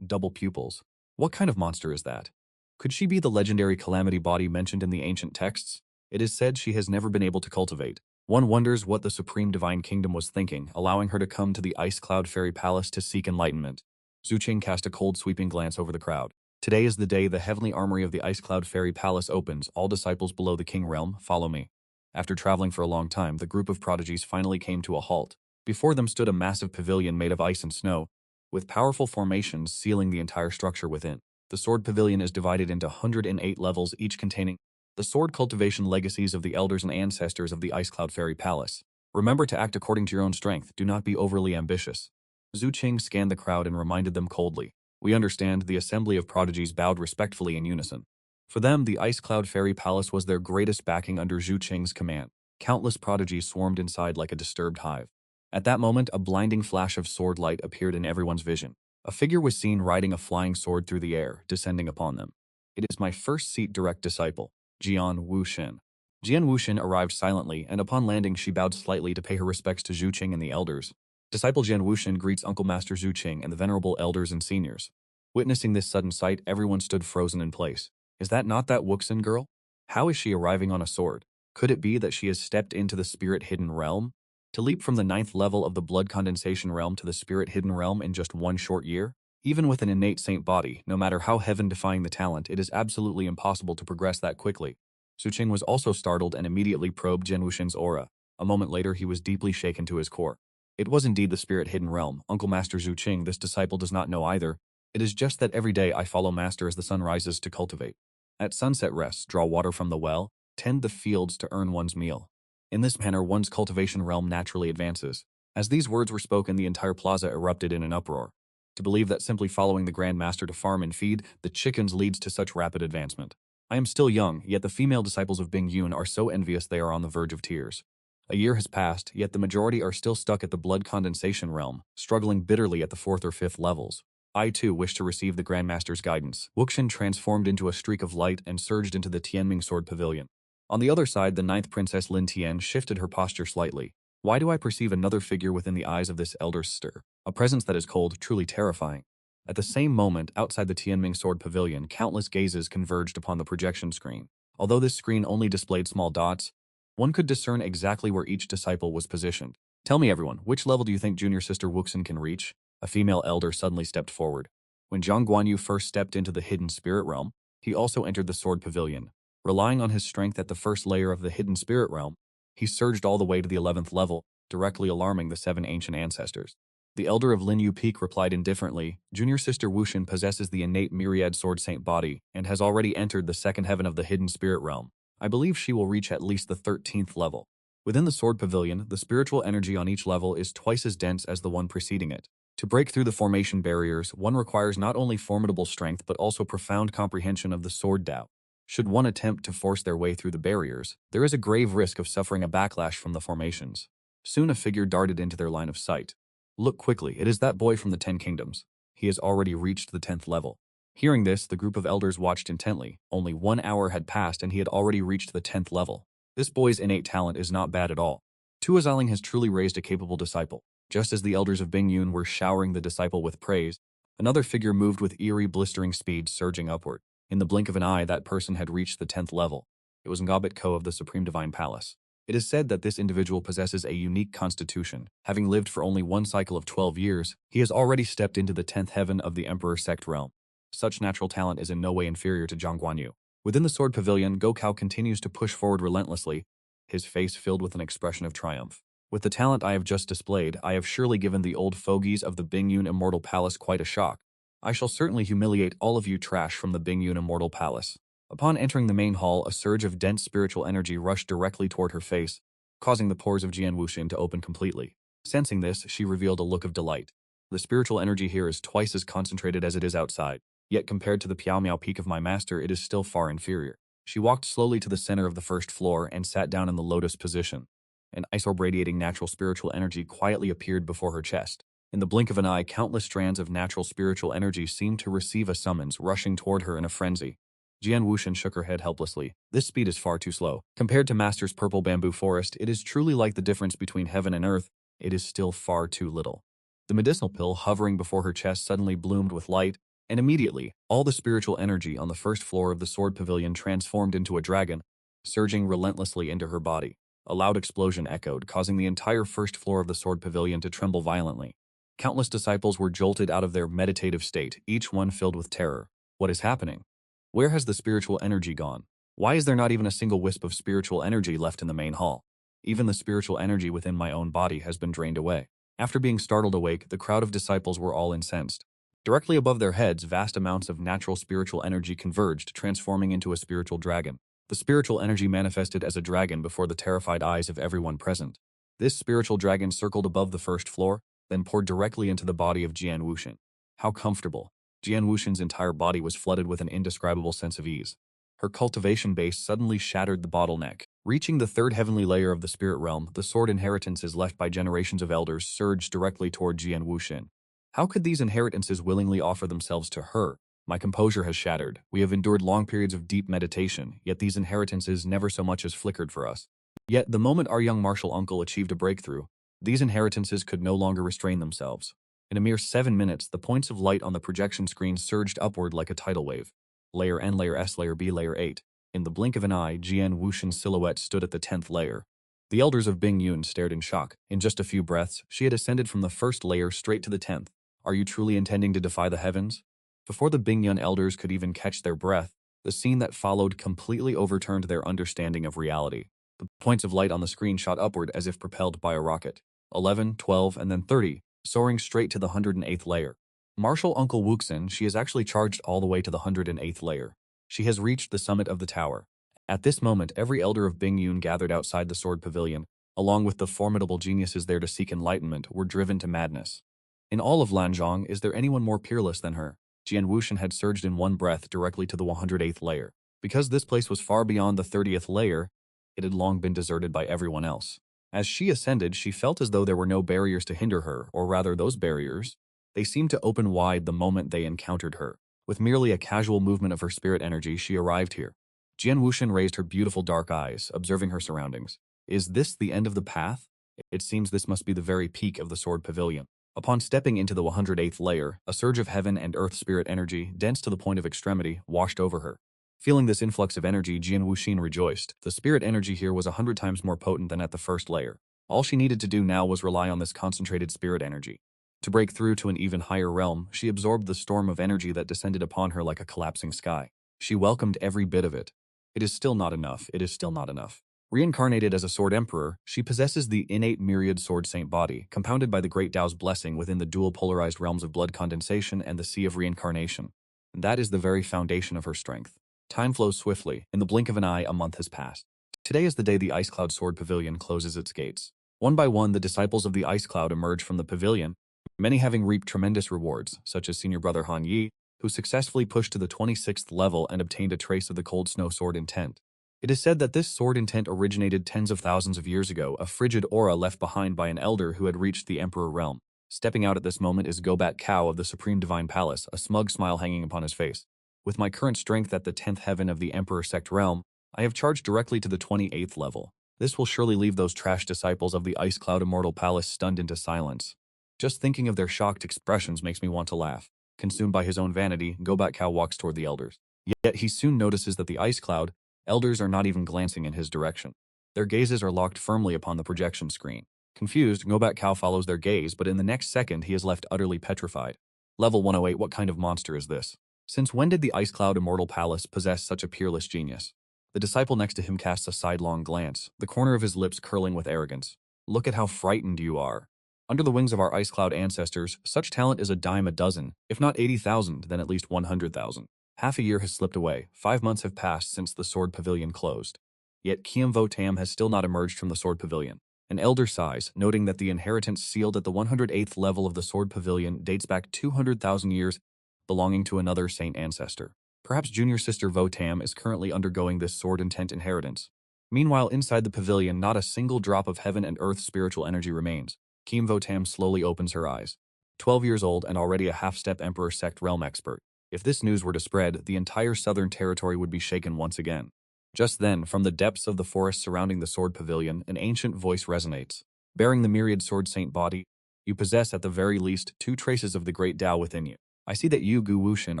Double pupils. What kind of monster is that? Could she be the legendary calamity body mentioned in the ancient texts? It is said she has never been able to cultivate. One wonders what the Supreme Divine Kingdom was thinking, allowing her to come to the Ice Cloud Fairy Palace to seek enlightenment. Zhu Qing cast a cold, sweeping glance over the crowd. Today is the day the heavenly armory of the Ice Cloud Fairy Palace opens. All disciples below the King Realm, follow me. After traveling for a long time, the group of prodigies finally came to a halt. Before them stood a massive pavilion made of ice and snow, with powerful formations sealing the entire structure within. The Sword Pavilion is divided into 108 levels, each containing the sword cultivation legacies of the elders and ancestors of the Ice Cloud Fairy Palace. Remember to act according to your own strength. Do not be overly ambitious. Zhu Qing scanned the crowd and reminded them coldly. We understand. The assembly of prodigies bowed respectfully in unison. For them, the Ice Cloud Fairy Palace was their greatest backing under Zhu Qing's command. Countless prodigies swarmed inside like a disturbed hive. At that moment, a blinding flash of sword light appeared in everyone's vision. A figure was seen riding a flying sword through the air, descending upon them. It is my first seat direct disciple, Jian Wuxin. Jian Wuxin arrived silently, and upon landing she bowed slightly to pay her respects to Zhu Qing and the elders. Disciple Jian Wuxin greets Uncle Master Zhu Qing and the venerable elders and seniors. Witnessing this sudden sight, everyone stood frozen in place. Is that not that Wuxin girl? How is she arriving on a sword? Could it be that she has stepped into the spirit-hidden realm? To leap from the 9th level of the blood condensation realm to the spirit-hidden realm in just one short year? Even with an innate saint body, no matter how heaven-defying the talent, it is absolutely impossible to progress that quickly. Zhu Qing was also startled and immediately probed Jian Wuxin's aura. A moment later, he was deeply shaken to his core. It was indeed the spirit-hidden realm. Uncle Master Zhu Qing, this disciple does not know either. It is just that every day I follow Master as the sun rises to cultivate. At sunset rest, draw water from the well, tend the fields to earn one's meal. In this manner, one's cultivation realm naturally advances. As these words were spoken, the entire plaza erupted in an uproar. To believe that simply following the Grand Master to farm and feed the chickens leads to such rapid advancement. I am still young, yet the female disciples of Bing Yun are so envious they are on the verge of tears. A year has passed, yet the majority are still stuck at the blood condensation realm, struggling bitterly at the 4th or 5th levels. I too wish to receive the Grand Master's guidance. Wuxin transformed into a streak of light and surged into the Tianming Sword Pavilion. On the other side, the 9th Princess Lin Tian shifted her posture slightly. Why do I perceive another figure within the eyes of this elder sister? A presence that is cold, truly terrifying. At the same moment, outside the Tianming Sword Pavilion, countless gazes converged upon the projection screen. Although this screen only displayed small dots, one could discern exactly where each disciple was positioned. Tell me, everyone, which level do you think junior sister Wuxin can reach? A female elder suddenly stepped forward. When Zhang Guanyu first stepped into the hidden spirit realm, he also entered the sword pavilion. Relying on his strength at the first layer of the hidden spirit realm, he surged all the way to the 11th level, directly alarming the 7 ancient ancestors. The elder of Linyu Peak replied indifferently, Junior sister Wuxin possesses the innate myriad sword saint body and has already entered the second heaven of the hidden spirit realm. I believe she will reach at least the 13th level. Within the sword pavilion, the spiritual energy on each level is twice as dense as the one preceding it. To break through the formation barriers, one requires not only formidable strength but also profound comprehension of the sword Tao. Should one attempt to force their way through the barriers, there is a grave risk of suffering a backlash from the formations. Soon a figure darted into their line of sight. Look quickly, it is that boy from the 10 kingdoms. He has already reached the 10th level. Hearing this, the group of elders watched intently. Only 1 hour had passed and he had already reached the 10th level. This boy's innate talent is not bad at all. Tua Xiaoling has truly raised a capable disciple. Just as the elders of Bingyun were showering the disciple with praise, another figure moved with eerie, blistering speed, surging upward. In the blink of an eye, that person had reached the 10th level. It was Ngabit Ko of the Supreme Divine Palace. It is said that this individual possesses a unique constitution. Having lived for only one cycle of 12 years, he has already stepped into the 10th heaven of the Emperor Sect realm. Such natural talent is in no way inferior to Zhang Guanyu. Within the sword pavilion, Gokao continues to push forward relentlessly, his face filled with an expression of triumph. With the talent I have just displayed, I have surely given the old fogies of the Bingyun Immortal Palace quite a shock. I shall certainly humiliate all of you trash from the Bingyun Immortal Palace. Upon entering the main hall, a surge of dense spiritual energy rushed directly toward her face, causing the pores of Jian Wuxin to open completely. Sensing this, she revealed a look of delight. The spiritual energy here is twice as concentrated as it is outside, yet compared to the Piao Miao peak of my master, it is still far inferior. She walked slowly to the center of the first floor and sat down in the lotus position. An ice orb radiating natural spiritual energy quietly appeared before her chest. In the blink of an eye, countless strands of natural spiritual energy seemed to receive a summons, rushing toward her in a frenzy. Jian Wuxin shook her head helplessly. This speed is far too slow. Compared to Master's purple bamboo forest, it is truly like the difference between heaven and earth. It is still far too little. The medicinal pill hovering before her chest suddenly bloomed with light, and immediately, all the spiritual energy on the first floor of the sword pavilion transformed into a dragon, surging relentlessly into her body. A loud explosion echoed, causing the entire first floor of the sword pavilion to tremble violently. Countless disciples were jolted out of their meditative state, each one filled with terror. What is happening? Where has the spiritual energy gone? Why is there not even a single wisp of spiritual energy left in the main hall? Even the spiritual energy within my own body has been drained away. After being startled awake, the crowd of disciples were all incensed. Directly above their heads, vast amounts of natural spiritual energy converged, transforming into a spiritual dragon. The spiritual energy manifested as a dragon before the terrified eyes of everyone present. This spiritual dragon circled above the first floor, then poured directly into the body of Jian Wuxin. How comfortable. Jian Wuxin's entire body was flooded with an indescribable sense of ease. Her cultivation base suddenly shattered the bottleneck. Reaching the third heavenly layer of the spirit realm, the sword inheritances left by generations of elders surged directly toward Jian Wuxin. How could these inheritances willingly offer themselves to her? My composure has shattered. We have endured long periods of deep meditation, yet these inheritances never so much as flickered for us. Yet the moment our young martial uncle achieved a breakthrough, these inheritances could no longer restrain themselves. In a mere 7 minutes, the points of light on the projection screen surged upward like a tidal wave. Layer N, Layer S, Layer B, Layer 8. In the blink of an eye, Jian Wuxin's silhouette stood at the 10th layer. The elders of Bingyun stared in shock. In just a few breaths, she had ascended from the first layer straight to the 10th. Are you truly intending to defy the heavens? Before the Bingyun elders could even catch their breath, the scene that followed completely overturned their understanding of reality. The points of light on the screen shot upward as if propelled by a rocket. 11, 12, and then 30, soaring straight to the 108th layer. Martial Uncle Wuxin, she has actually charged all the way to the 108th layer. She has reached the summit of the tower. At this moment, every elder of Bingyun gathered outside the sword pavilion, along with the formidable geniuses there to seek enlightenment, were driven to madness. In all of Lanzhong, is there anyone more peerless than her? Jian Wuxin had surged in one breath directly to the 108th layer. Because this place was far beyond the 30th layer, it had long been deserted by everyone else. As she ascended, she felt as though there were no barriers to hinder her, or rather those barriers. They seemed to open wide the moment they encountered her. With merely a casual movement of her spirit energy, she arrived here. Jian Wuxin raised her beautiful dark eyes, observing her surroundings. Is this the end of the path? It seems this must be the very peak of the sword pavilion. Upon stepping into the 108th layer, a surge of heaven and earth spirit energy, dense to the point of extremity, washed over her. Feeling this influx of energy, Jian Wuxin rejoiced. The spirit energy here was 100 times more potent than at the first layer. All she needed to do now was rely on this concentrated spirit energy. To break through to an even higher realm, she absorbed the storm of energy that descended upon her like a collapsing sky. She welcomed every bit of it. It is still not enough. It is still not enough. Reincarnated as a Sword Emperor, she possesses the innate myriad Sword Saint body, compounded by the Great Tao's blessing within the dual polarized realms of blood condensation and the Sea of Reincarnation. And that is the very foundation of her strength. Time flows swiftly. In the blink of an eye, a month has passed. Today is the day the Ice Cloud Sword Pavilion closes its gates. One by one, the disciples of the Ice Cloud emerge from the pavilion, many having reaped tremendous rewards, such as Senior Brother Han Yi, who successfully pushed to the 26th level and obtained a trace of the Cold Snow Sword Intent. It is said that this sword intent originated tens of thousands of years ago, a frigid aura left behind by an elder who had reached the Emperor realm. Stepping out at this moment is Gobat Kao of the Supreme Divine Palace, a smug smile hanging upon his face. With my current strength at the 10th heaven of the Emperor Sect realm, I have charged directly to the 28th level. This will surely leave those trash disciples of the Ice Cloud Immortal Palace stunned into silence. Just thinking of their shocked expressions makes me want to laugh. Consumed by his own vanity, Gobat Kao walks toward the elders. Yet he soon notices that the Ice Cloud elders are not even glancing in his direction. Their gazes are locked firmly upon the projection screen. Confused, Gobat Kao follows their gaze, but in the next second he is left utterly petrified. Level 108, what kind of monster is this? Since when did the Ice Cloud Immortal Palace possess such a peerless genius? The disciple next to him casts a sidelong glance, the corner of his lips curling with arrogance. Look at how frightened you are. Under the wings of our Ice Cloud ancestors, such talent is a dime a dozen, if not 80,000, then at least 100,000. Half a year has slipped away, 5 months have passed since the Sword Pavilion closed. Yet Kiem Vo Tam has still not emerged from the Sword Pavilion. An elder sighs, noting that the inheritance sealed at the 108th level of the Sword Pavilion dates back 200,000 years, belonging to another saint ancestor. Perhaps junior sister Vo Tam is currently undergoing this sword intent inheritance. Meanwhile, inside the pavilion, not a single drop of heaven and earth spiritual energy remains. Kiem Vo Tam slowly opens her eyes. 12 years old and already a half-step Emperor Sect realm expert. If this news were to spread, the entire southern territory would be shaken once again. Just then, from the depths of the forest surrounding the Sword Pavilion, an ancient voice resonates. Bearing the myriad Sword Saint body, you possess at the very least 2 traces of the great Tao within you. I see that you, Gu Wuxin,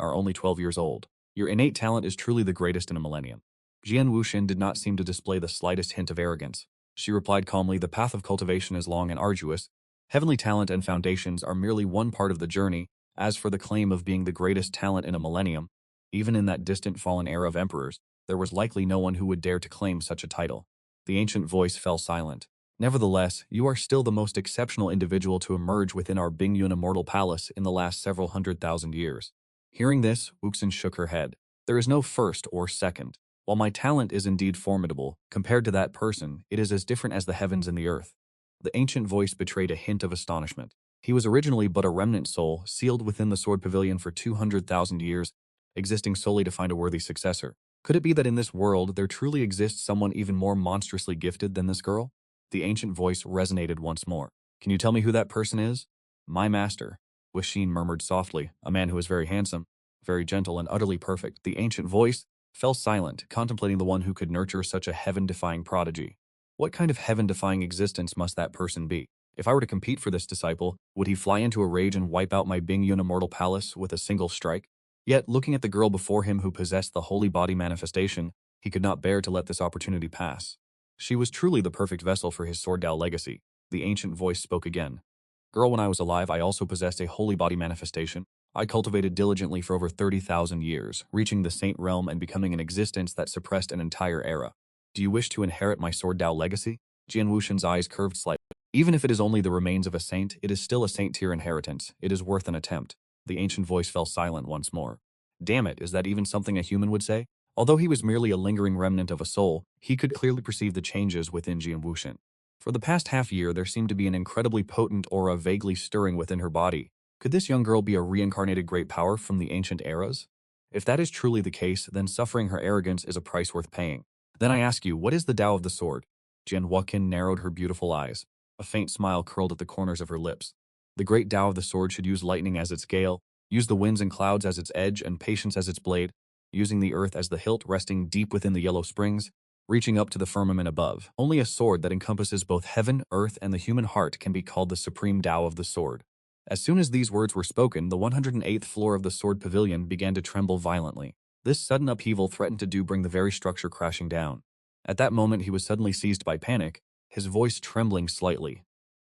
are only 12 years old. Your innate talent is truly the greatest in a millennium. Jian Wuxin did not seem to display the slightest hint of arrogance. She replied calmly, the path of cultivation is long and arduous. Heavenly talent and foundations are merely one part of the journey. As for the claim of being the greatest talent in a millennium, even in that distant fallen era of emperors, there was likely no one who would dare to claim such a title. The ancient voice fell silent. Nevertheless, you are still the most exceptional individual to emerge within our Bingyun Immortal Palace in the last several 100,000 years. Hearing this, Wuxin shook her head. There is no first or second. While my talent is indeed formidable, compared to that person, it is as different as the heavens and the earth. The ancient voice betrayed a hint of astonishment. He was originally but a remnant soul, sealed within the Sword Pavilion for 200,000 years, existing solely to find a worthy successor. Could it be that in this world there truly exists someone even more monstrously gifted than this girl? The ancient voice resonated once more. Can you tell me who that person is? My master, Wisheen murmured softly, a man who is very handsome, very gentle and utterly perfect. The ancient voice fell silent, contemplating the one who could nurture such a heaven-defying prodigy. What kind of heaven-defying existence must that person be? If I were to compete for this disciple, would he fly into a rage and wipe out my Bingyun Immortal Palace with a single strike? Yet, looking at the girl before him who possessed the holy body manifestation, he could not bear to let this opportunity pass. She was truly the perfect vessel for his Sword Dao legacy. The ancient voice spoke again. Girl, when I was alive, I also possessed a holy body manifestation. I cultivated diligently for over 30,000 years, reaching the saint realm and becoming an existence that suppressed an entire era. Do you wish to inherit my Sword Dao legacy? Jian Wuxin's eyes curved slightly. Even if it is only the remains of a saint, it is still a saint-tier inheritance. It is worth an attempt. The ancient voice fell silent once more. Damn it, is that even something a human would say? Although he was merely a lingering remnant of a soul, he could clearly perceive the changes within Jian Wuxin. For the past half-year, there seemed to be an incredibly potent aura vaguely stirring within her body. Could this young girl be a reincarnated great power from the ancient eras? If that is truly the case, then suffering her arrogance is a price worth paying. Then I ask you, what is the Tao of the sword? Jian Wuxin narrowed her beautiful eyes. A faint smile curled at the corners of her lips. The great Tao of the sword should use lightning as its gale, use the winds and clouds as its edge, and patience as its blade, using the earth as the hilt resting deep within the yellow springs, reaching up to the firmament above. Only a sword that encompasses both heaven, earth, and the human heart can be called the supreme Tao of the sword. As soon as these words were spoken, the 108th floor of the Sword Pavilion began to tremble violently. This sudden upheaval threatened to bring the very structure crashing down. At that moment, he was suddenly seized by panic. his voice trembling slightly.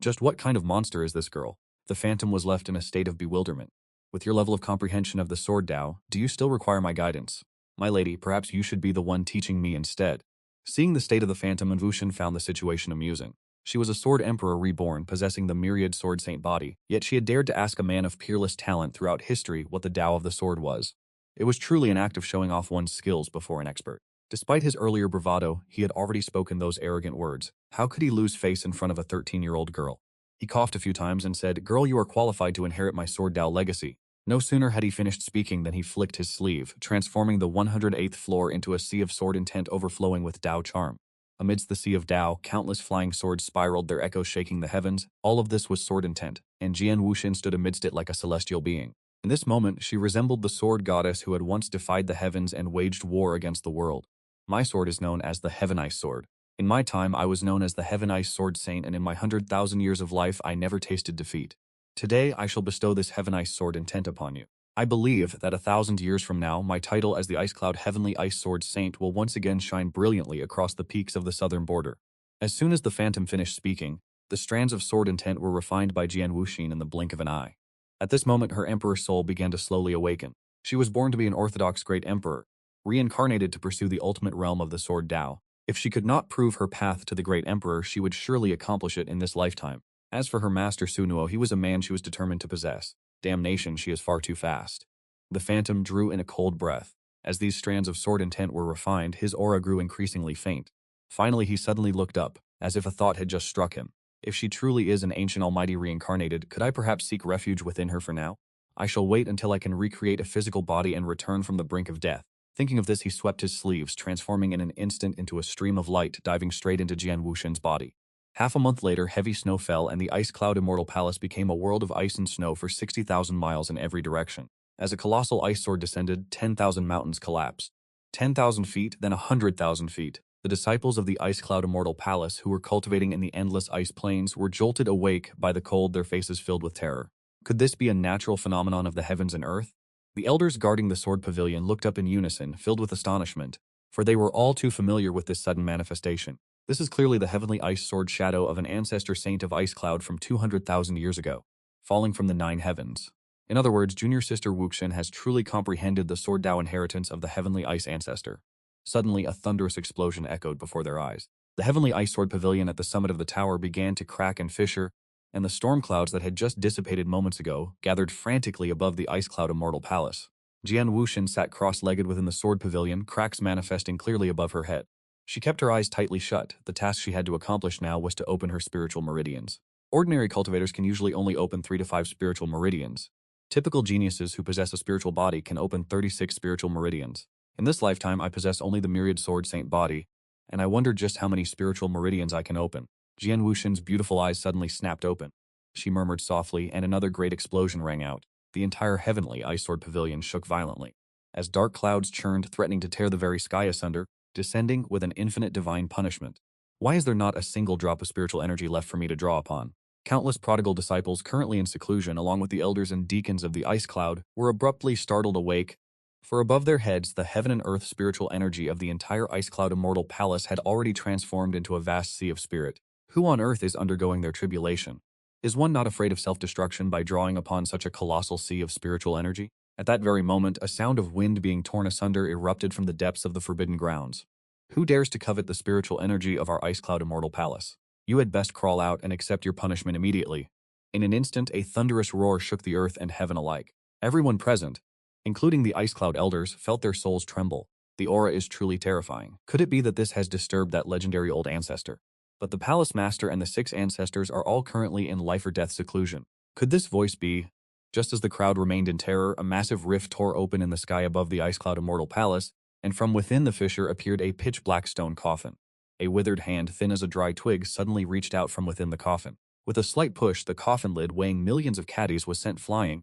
Just what kind of monster is this girl? The phantom was left in a state of bewilderment. With your level of comprehension of the sword Tao, do you still require my guidance? My lady, perhaps you should be the one teaching me instead. Seeing the state of the phantom, Wushan found the situation amusing. She was a sword emperor reborn, possessing the myriad sword saint body, yet she had dared to ask a man of peerless talent throughout history what the Tao of the sword was. It was truly an act of showing off one's skills before an expert. Despite his earlier bravado, he had already spoken those arrogant words. How could he lose face in front of a 13-year-old girl? He coughed a few times and said, "Girl, you are qualified to inherit my sword Tao legacy." No sooner had he finished speaking than he flicked his sleeve, transforming the 108th floor into a sea of sword intent overflowing with Tao charm. Amidst the sea of Tao, countless flying swords spiraled, their echoes shaking the heavens. All of this was sword intent, and Jian Wuxian stood amidst it like a celestial being. In this moment, she resembled the sword goddess who had once defied the heavens and waged war against the world. My sword is known as the Heaven Ice Sword. In my time, I was known as the Heaven Ice Sword Saint, and in my 100,000 years of life, I never tasted defeat. Today, I shall bestow this Heaven Ice Sword intent upon you. I believe that 1,000 years from now, my title as the Ice Cloud Heavenly Ice Sword Saint will once again shine brilliantly across the peaks of the southern border. As soon as the phantom finished speaking, the strands of sword intent were refined by Jian Wuxin in the blink of an eye. At this moment, her emperor soul began to slowly awaken. She was born to be an orthodox great emperor, reincarnated to pursue the ultimate realm of the sword Tao. If she could not prove her path to the great emperor, she would surely accomplish it in this lifetime. As for her master Sunuo, he was a man she was determined to possess. Damnation, she is far too fast. The phantom drew in a cold breath. As these strands of sword intent were refined, his aura grew increasingly faint. Finally, he suddenly looked up, as if a thought had just struck him. If she truly is an ancient almighty reincarnated, could I perhaps seek refuge within her for now? I shall wait until I can recreate a physical body and return from the brink of death. Thinking of this, he swept his sleeves, transforming in an instant into a stream of light, diving straight into Jian Wuxian's body. Half a month later, heavy snow fell, and the Ice Cloud Immortal Palace became a world of ice and snow for 60,000 miles in every direction. As a colossal ice sword descended, 10,000 mountains collapsed. 10,000 feet, then 100,000 feet. The disciples of the Ice Cloud Immortal Palace, who were cultivating in the endless ice plains, were jolted awake by the cold, their faces filled with terror. Could this be a natural phenomenon of the heavens and earth? The elders guarding the sword pavilion looked up in unison, filled with astonishment, for they were all too familiar with this sudden manifestation. This is clearly the heavenly ice sword shadow of an ancestor saint of Ice Cloud from 200,000 years ago, falling from the 9 heavens. In other words, junior sister Wuxian has truly comprehended the sword Tao inheritance of the heavenly ice ancestor. Suddenly, a thunderous explosion echoed before their eyes. The heavenly ice sword pavilion at the summit of the tower began to crack and fissure, and the storm clouds that had just dissipated moments ago gathered frantically above the Ice Cloud Immortal Palace. Jian Wuxian sat cross-legged within the sword pavilion, cracks manifesting clearly above her head. She kept her eyes tightly shut. The task she had to accomplish now was to open her spiritual meridians. Ordinary cultivators can usually only open 3 to 5 spiritual meridians. Typical geniuses who possess a spiritual body can open 36 spiritual meridians. In this lifetime, I possess only the myriad sword saint body, and I wonder just how many spiritual meridians I can open. Jian Wuxian's beautiful eyes suddenly snapped open. She murmured softly, and another great explosion rang out. The entire heavenly ice sword pavilion shook violently. As dark clouds churned, threatening to tear the very sky asunder, descending with an infinite divine punishment. Why is there not a single drop of spiritual energy left for me to draw upon? Countless prodigal disciples currently in seclusion, along with the elders and deacons of the ice cloud, were abruptly startled awake, for above their heads the heaven and earth spiritual energy of the entire Ice Cloud Immortal Palace had already transformed into a vast sea of spirit. Who on earth is undergoing their tribulation? Is one not afraid of self-destruction by drawing upon such a colossal sea of spiritual energy? At that very moment, a sound of wind being torn asunder erupted from the depths of the forbidden grounds. Who dares to covet the spiritual energy of our Ice Cloud Immortal Palace? You had best crawl out and accept your punishment immediately. In an instant, a thunderous roar shook the earth and heaven alike. Everyone present, including the Ice Cloud elders, felt their souls tremble. The aura is truly terrifying. Could it be that this has disturbed that legendary old ancestor? But the palace master and the 6 ancestors are all currently in life or death seclusion. Could this voice be? Just as the crowd remained in terror, a massive rift tore open in the sky above the Ice Cloud Immortal Palace, and from within the fissure appeared a pitch-black stone coffin. A withered hand, thin as a dry twig, suddenly reached out from within the coffin. With a slight push, the coffin lid, weighing millions of caddies, was sent flying,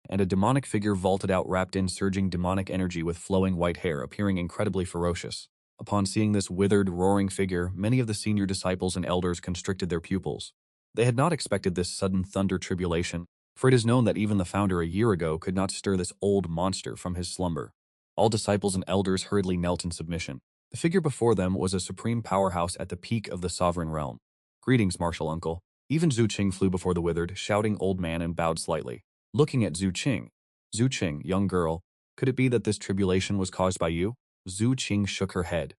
and a demonic figure vaulted out, wrapped in surging demonic energy with flowing white hair, appearing incredibly ferocious. Upon seeing this withered, roaring figure, many of the senior disciples and elders constricted their pupils. They had not expected this sudden thunder tribulation, for it is known that even the founder a year ago could not stir this old monster from his slumber. All disciples and elders hurriedly knelt in submission. The figure before them was a supreme powerhouse at the peak of the sovereign realm. Greetings, martial uncle. Even Zhu Qing flew before the withered, shouting old man and bowed slightly. Looking at Zhu Qing. Zhu Qing, young girl, could it be that this tribulation was caused by you? Zhu Qing shook her head.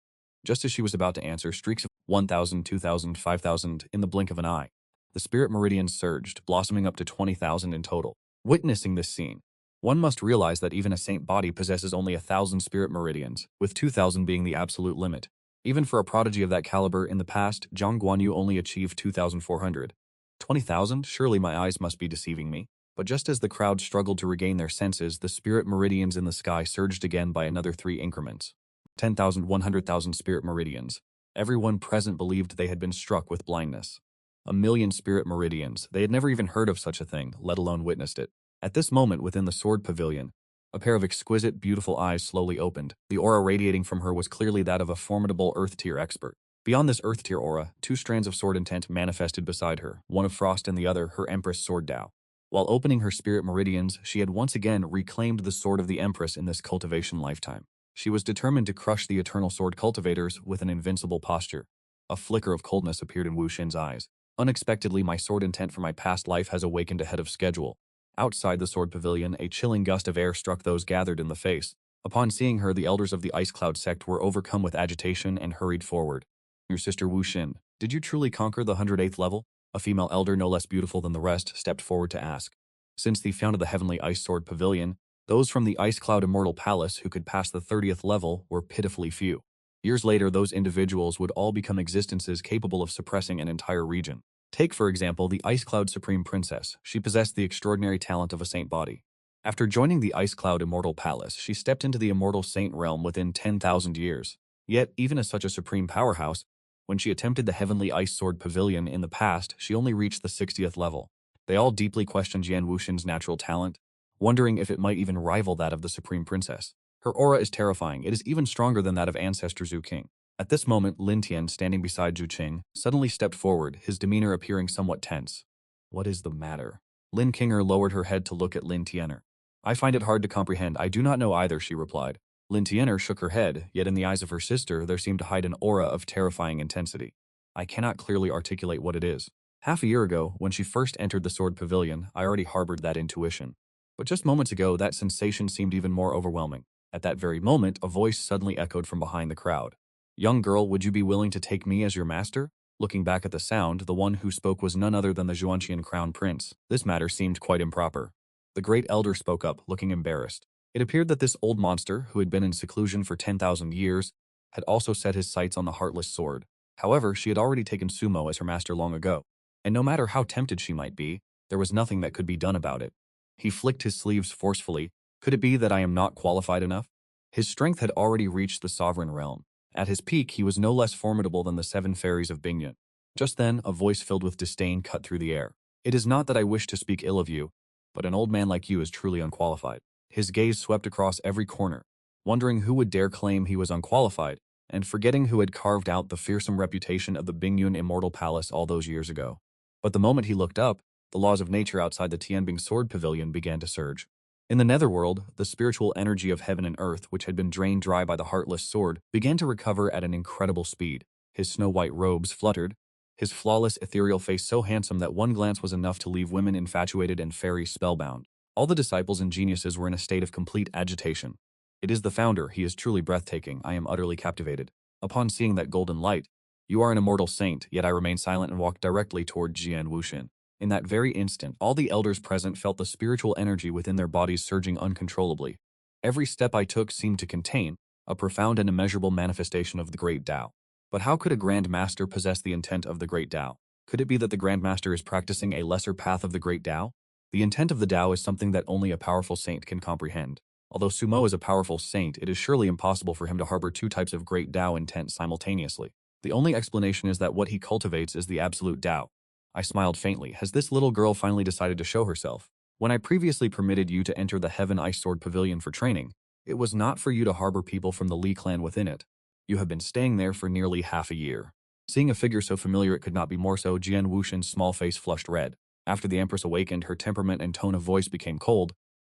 Just as she was about to answer, streaks of 1,000, 2,000, 5,000 in the blink of an eye. The spirit meridians surged, blossoming up to 20,000 in total. Witnessing this scene, one must realize that even a saint body possesses only 1,000 spirit meridians, with 2,000 being the absolute limit. Even for a prodigy of that caliber in the past, Zhang Guanyu only achieved 2,400. 20,000? Surely my eyes must be deceiving me. But just as the crowd struggled to regain their senses, the spirit meridians in the sky surged again by another 3 increments. 10,000, 100,000 spirit meridians. Everyone present believed they had been struck with blindness. 1,000,000 spirit meridians. They had never even heard of such a thing, let alone witnessed it. At this moment, within the sword pavilion, a pair of exquisite, beautiful eyes slowly opened. The aura radiating from her was clearly that of a formidable Earth-tier expert. Beyond this Earth-tier aura, 2 strands of sword intent manifested beside her, one of frost and the other her Empress sword Dao. While opening her spirit meridians, she had once again reclaimed the sword of the Empress in this cultivation lifetime. She was determined to crush the eternal sword cultivators with an invincible posture. A flicker of coldness appeared in Wu Xin's eyes. Unexpectedly, my sword intent from my past life has awakened ahead of schedule. Outside the sword pavilion, a chilling gust of air struck those gathered in the face. Upon seeing her, the elders of the Ice Cloud sect were overcome with agitation and hurried forward. Your sister Wu Xin, did you truly conquer the 108th level? A female elder no less beautiful than the rest stepped forward to ask. Since the fount of the Heavenly Ice Sword Pavilion, those from the Ice Cloud Immortal Palace who could pass the 30th level were pitifully few. Years later, those individuals would all become existences capable of suppressing an entire region. Take, for example, the Ice Cloud Supreme Princess. She possessed the extraordinary talent of a saint body. After joining the Ice Cloud Immortal Palace, she stepped into the Immortal Saint realm within 10,000 years. Yet, even as such a supreme powerhouse, when she attempted the Heavenly Ice Sword Pavilion in the past, she only reached the 60th level. They all deeply questioned Jian Wuxin's natural talent, wondering if it might even rival that of the Supreme Princess. Her aura is terrifying. It is even stronger than that of Ancestor Zhu Qing. At this moment, Lin Tian, standing beside Zhu Qing, suddenly stepped forward, his demeanor appearing somewhat tense. What is the matter? Lin Qinger lowered her head to look at Lin Tianer. I find it hard to comprehend. I do not know either, she replied. Lin Tianer shook her head, yet in the eyes of her sister there seemed to hide an aura of terrifying intensity. I cannot clearly articulate what it is. Half a year ago, when she first entered the Sword Pavilion, I already harbored that intuition. But just moments ago, that sensation seemed even more overwhelming. At that very moment, a voice suddenly echoed from behind the crowd. Young girl, would you be willing to take me as your master? Looking back at the sound, the one who spoke was none other than the Zhuanqian crown prince. This matter seemed quite improper. The great elder spoke up, looking embarrassed. It appeared that this old monster, who had been in seclusion for 10,000 years, had also set his sights on the heartless sword. However, she had already taken Sumo as her master long ago, and no matter how tempted she might be, there was nothing that could be done about it. He flicked his sleeves forcefully. Could it be that I am not qualified enough? His strength had already reached the sovereign realm. At his peak, he was no less formidable than the 7 fairies of Bingyun. Just then, a voice filled with disdain cut through the air. It is not that I wish to speak ill of you, but an old man like you is truly unqualified. His gaze swept across every corner, wondering who would dare claim he was unqualified, and forgetting who had carved out the fearsome reputation of the Bingyun Immortal Palace all those years ago. But the moment he looked up, the laws of nature outside the Tianbing Sword Pavilion began to surge. In the netherworld, the spiritual energy of heaven and earth, which had been drained dry by the heartless sword, began to recover at an incredible speed. His snow-white robes fluttered, his flawless ethereal face so handsome that one glance was enough to leave women infatuated and fairies spellbound. All the disciples and geniuses were in a state of complete agitation. It is the founder, he is truly breathtaking, I am utterly captivated. Upon seeing that golden light, you are an immortal saint, yet I remained silent and walked directly toward Jian Wuxin. In that very instant, all the elders present felt the spiritual energy within their bodies surging uncontrollably. Every step I took seemed to contain a profound and immeasurable manifestation of the Great Tao. But how could a Grand Master possess the intent of the Great Tao? Could it be that the Grand Master is practicing a lesser path of the Great Tao? The intent of the Tao is something that only a powerful saint can comprehend. Although Sumo is a powerful saint, it is surely impossible for him to harbor 2 types of Great Tao intent simultaneously. The only explanation is that what he cultivates is the absolute Tao. I smiled faintly. Has this little girl finally decided to show herself? When I previously permitted you to enter the Heaven Ice Sword Pavilion for training, it was not for you to harbor people from the Li clan within it. You have been staying there for nearly half a year. Seeing a figure so familiar it could not be more so, Jian Wuxin's small face flushed red. After the Empress awakened, her temperament and tone of voice became cold,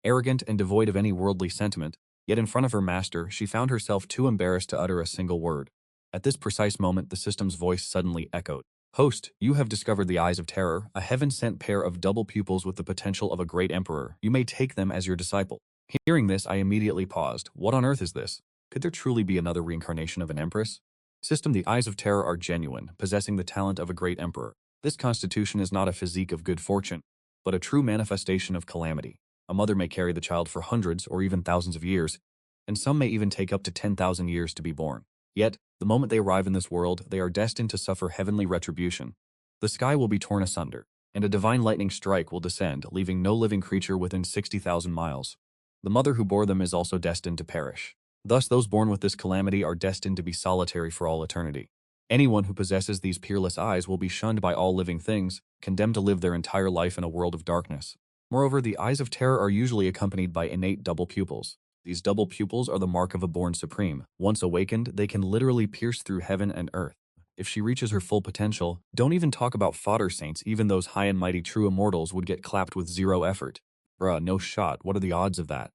arrogant and devoid of any worldly sentiment, yet in front of her master, she found herself too embarrassed to utter a single word. At this precise moment, the system's voice suddenly echoed. Host, you have discovered the Eyes of Terror, a heaven-sent pair of double pupils with the potential of a great emperor. You may take them as your disciple. Hearing this, I immediately paused. What on earth is this? Could there truly be another reincarnation of an empress? System, the Eyes of Terror are genuine, possessing the talent of a great emperor. This constitution is not a physique of good fortune, but a true manifestation of calamity. A mother may carry the child for hundreds or even thousands of years, and some may even take up to 10,000 years to be born. Yet, the moment they arrive in this world, they are destined to suffer heavenly retribution. The sky will be torn asunder, and a divine lightning strike will descend, leaving no living creature within 60,000 miles. The mother who bore them is also destined to perish. Thus, those born with this calamity are destined to be solitary for all eternity. Anyone who possesses these peerless eyes will be shunned by all living things, condemned to live their entire life in a world of darkness. Moreover, the Eyes of Terror are usually accompanied by innate double pupils. These double pupils are the mark of a born supreme. Once awakened, they can literally pierce through heaven and earth. If she reaches her full potential, don't even talk about fodder saints, even those high and mighty true immortals would get clapped with zero effort. Bruh, no shot, what are the odds of that?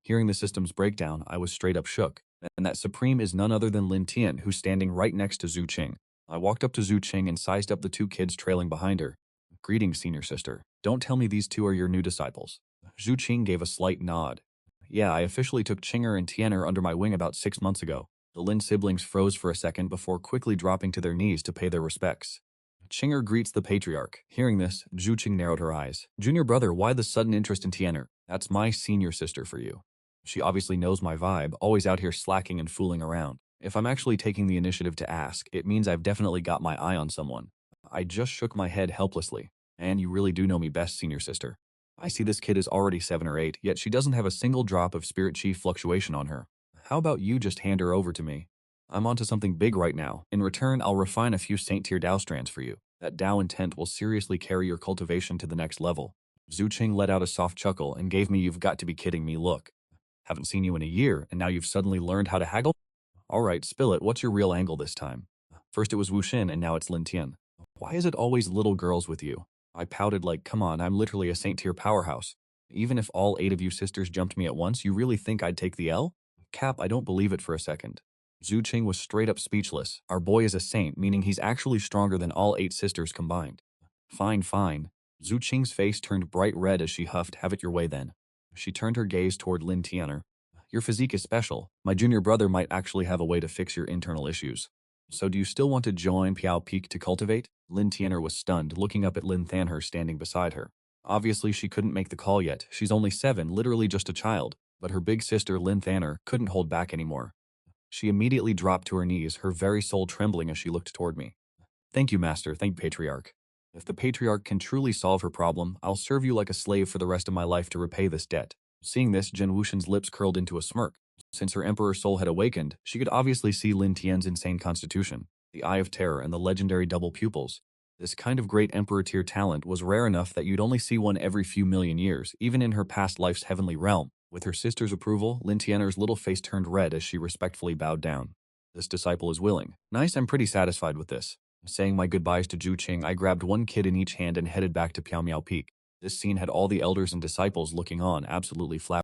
Hearing the system's breakdown, I was straight up shook. And that supreme is none other than Lin Tian, who's standing right next to Zhu Qing. I walked up to Zhu Qing and sized up the two kids trailing behind her. Greetings, senior sister. Don't tell me these two are your new disciples. Zhu Qing gave a slight nod. Yeah, I officially took Qinger and Tianer under my wing about 6 months ago. The Lin siblings froze for a second before quickly dropping to their knees to pay their respects. Qinger greets the patriarch. Hearing this, Zhu Qing narrowed her eyes. Junior brother, why the sudden interest in Tianer? That's my senior sister for you. She obviously knows my vibe, always out here slacking and fooling around. If I'm actually taking the initiative to ask, it means I've definitely got my eye on someone. I just shook my head helplessly. And you really do know me best, senior sister. I see this kid is already 7 or 8, yet she doesn't have a single drop of spirit chi fluctuation on her. How about you just hand her over to me? I'm onto something big right now. In return, I'll refine a few Saint Tier Dao strands for you. That Dao intent will seriously carry your cultivation to the next level. Zhu Qing let out a soft chuckle and gave me "you've got to be kidding me" look. Haven't seen you in a year, and now you've suddenly learned how to haggle? Alright, spill it, what's your real angle this time? First it was Wu Xin, and now it's Lin Tian. Why is it always little girls with you? I pouted like, come on, I'm literally a Saint Tier powerhouse. Even if all 8 of you sisters jumped me at once, you really think I'd take the L? Cap, I don't believe it for a second. Zhu Qing was straight up speechless. Our boy is a saint, meaning he's actually stronger than all 8 sisters combined. Fine, fine. Zhu Qing's face turned bright red as she huffed, have it your way then. She turned her gaze toward Lin Tianer. Your physique is special. My junior brother might actually have a way to fix your internal issues. So do you still want to join Piao Peak to cultivate? Lin Tianer was stunned, looking up at Lin Thanher standing beside her. Obviously, she couldn't make the call yet. She's only 7, literally just a child. But her big sister, Lin Thanher, couldn't hold back anymore. She immediately dropped to her knees, her very soul trembling as she looked toward me. Thank you, Master. Thank Patriarch. If the Patriarch can truly solve her problem, I'll serve you like a slave for the rest of my life to repay this debt. Seeing this, Jen Wuxian's lips curled into a smirk. Since her Emperor soul had awakened, she could obviously see Lin Tian's insane constitution, the Eye of Terror, and the legendary double pupils. This kind of great Emperor tier talent was rare enough that you'd only see one every few million years, even in her past life's heavenly realm. With her sister's approval, Lin Tianer's little face turned red as she respectfully bowed down. This disciple is willing. Nice, I'm pretty satisfied with this. Saying my goodbyes to Zhu Qing, I grabbed one kid in each hand and headed back to Piao Miao Peak. This scene had all the elders and disciples looking on, absolutely flabbergasted.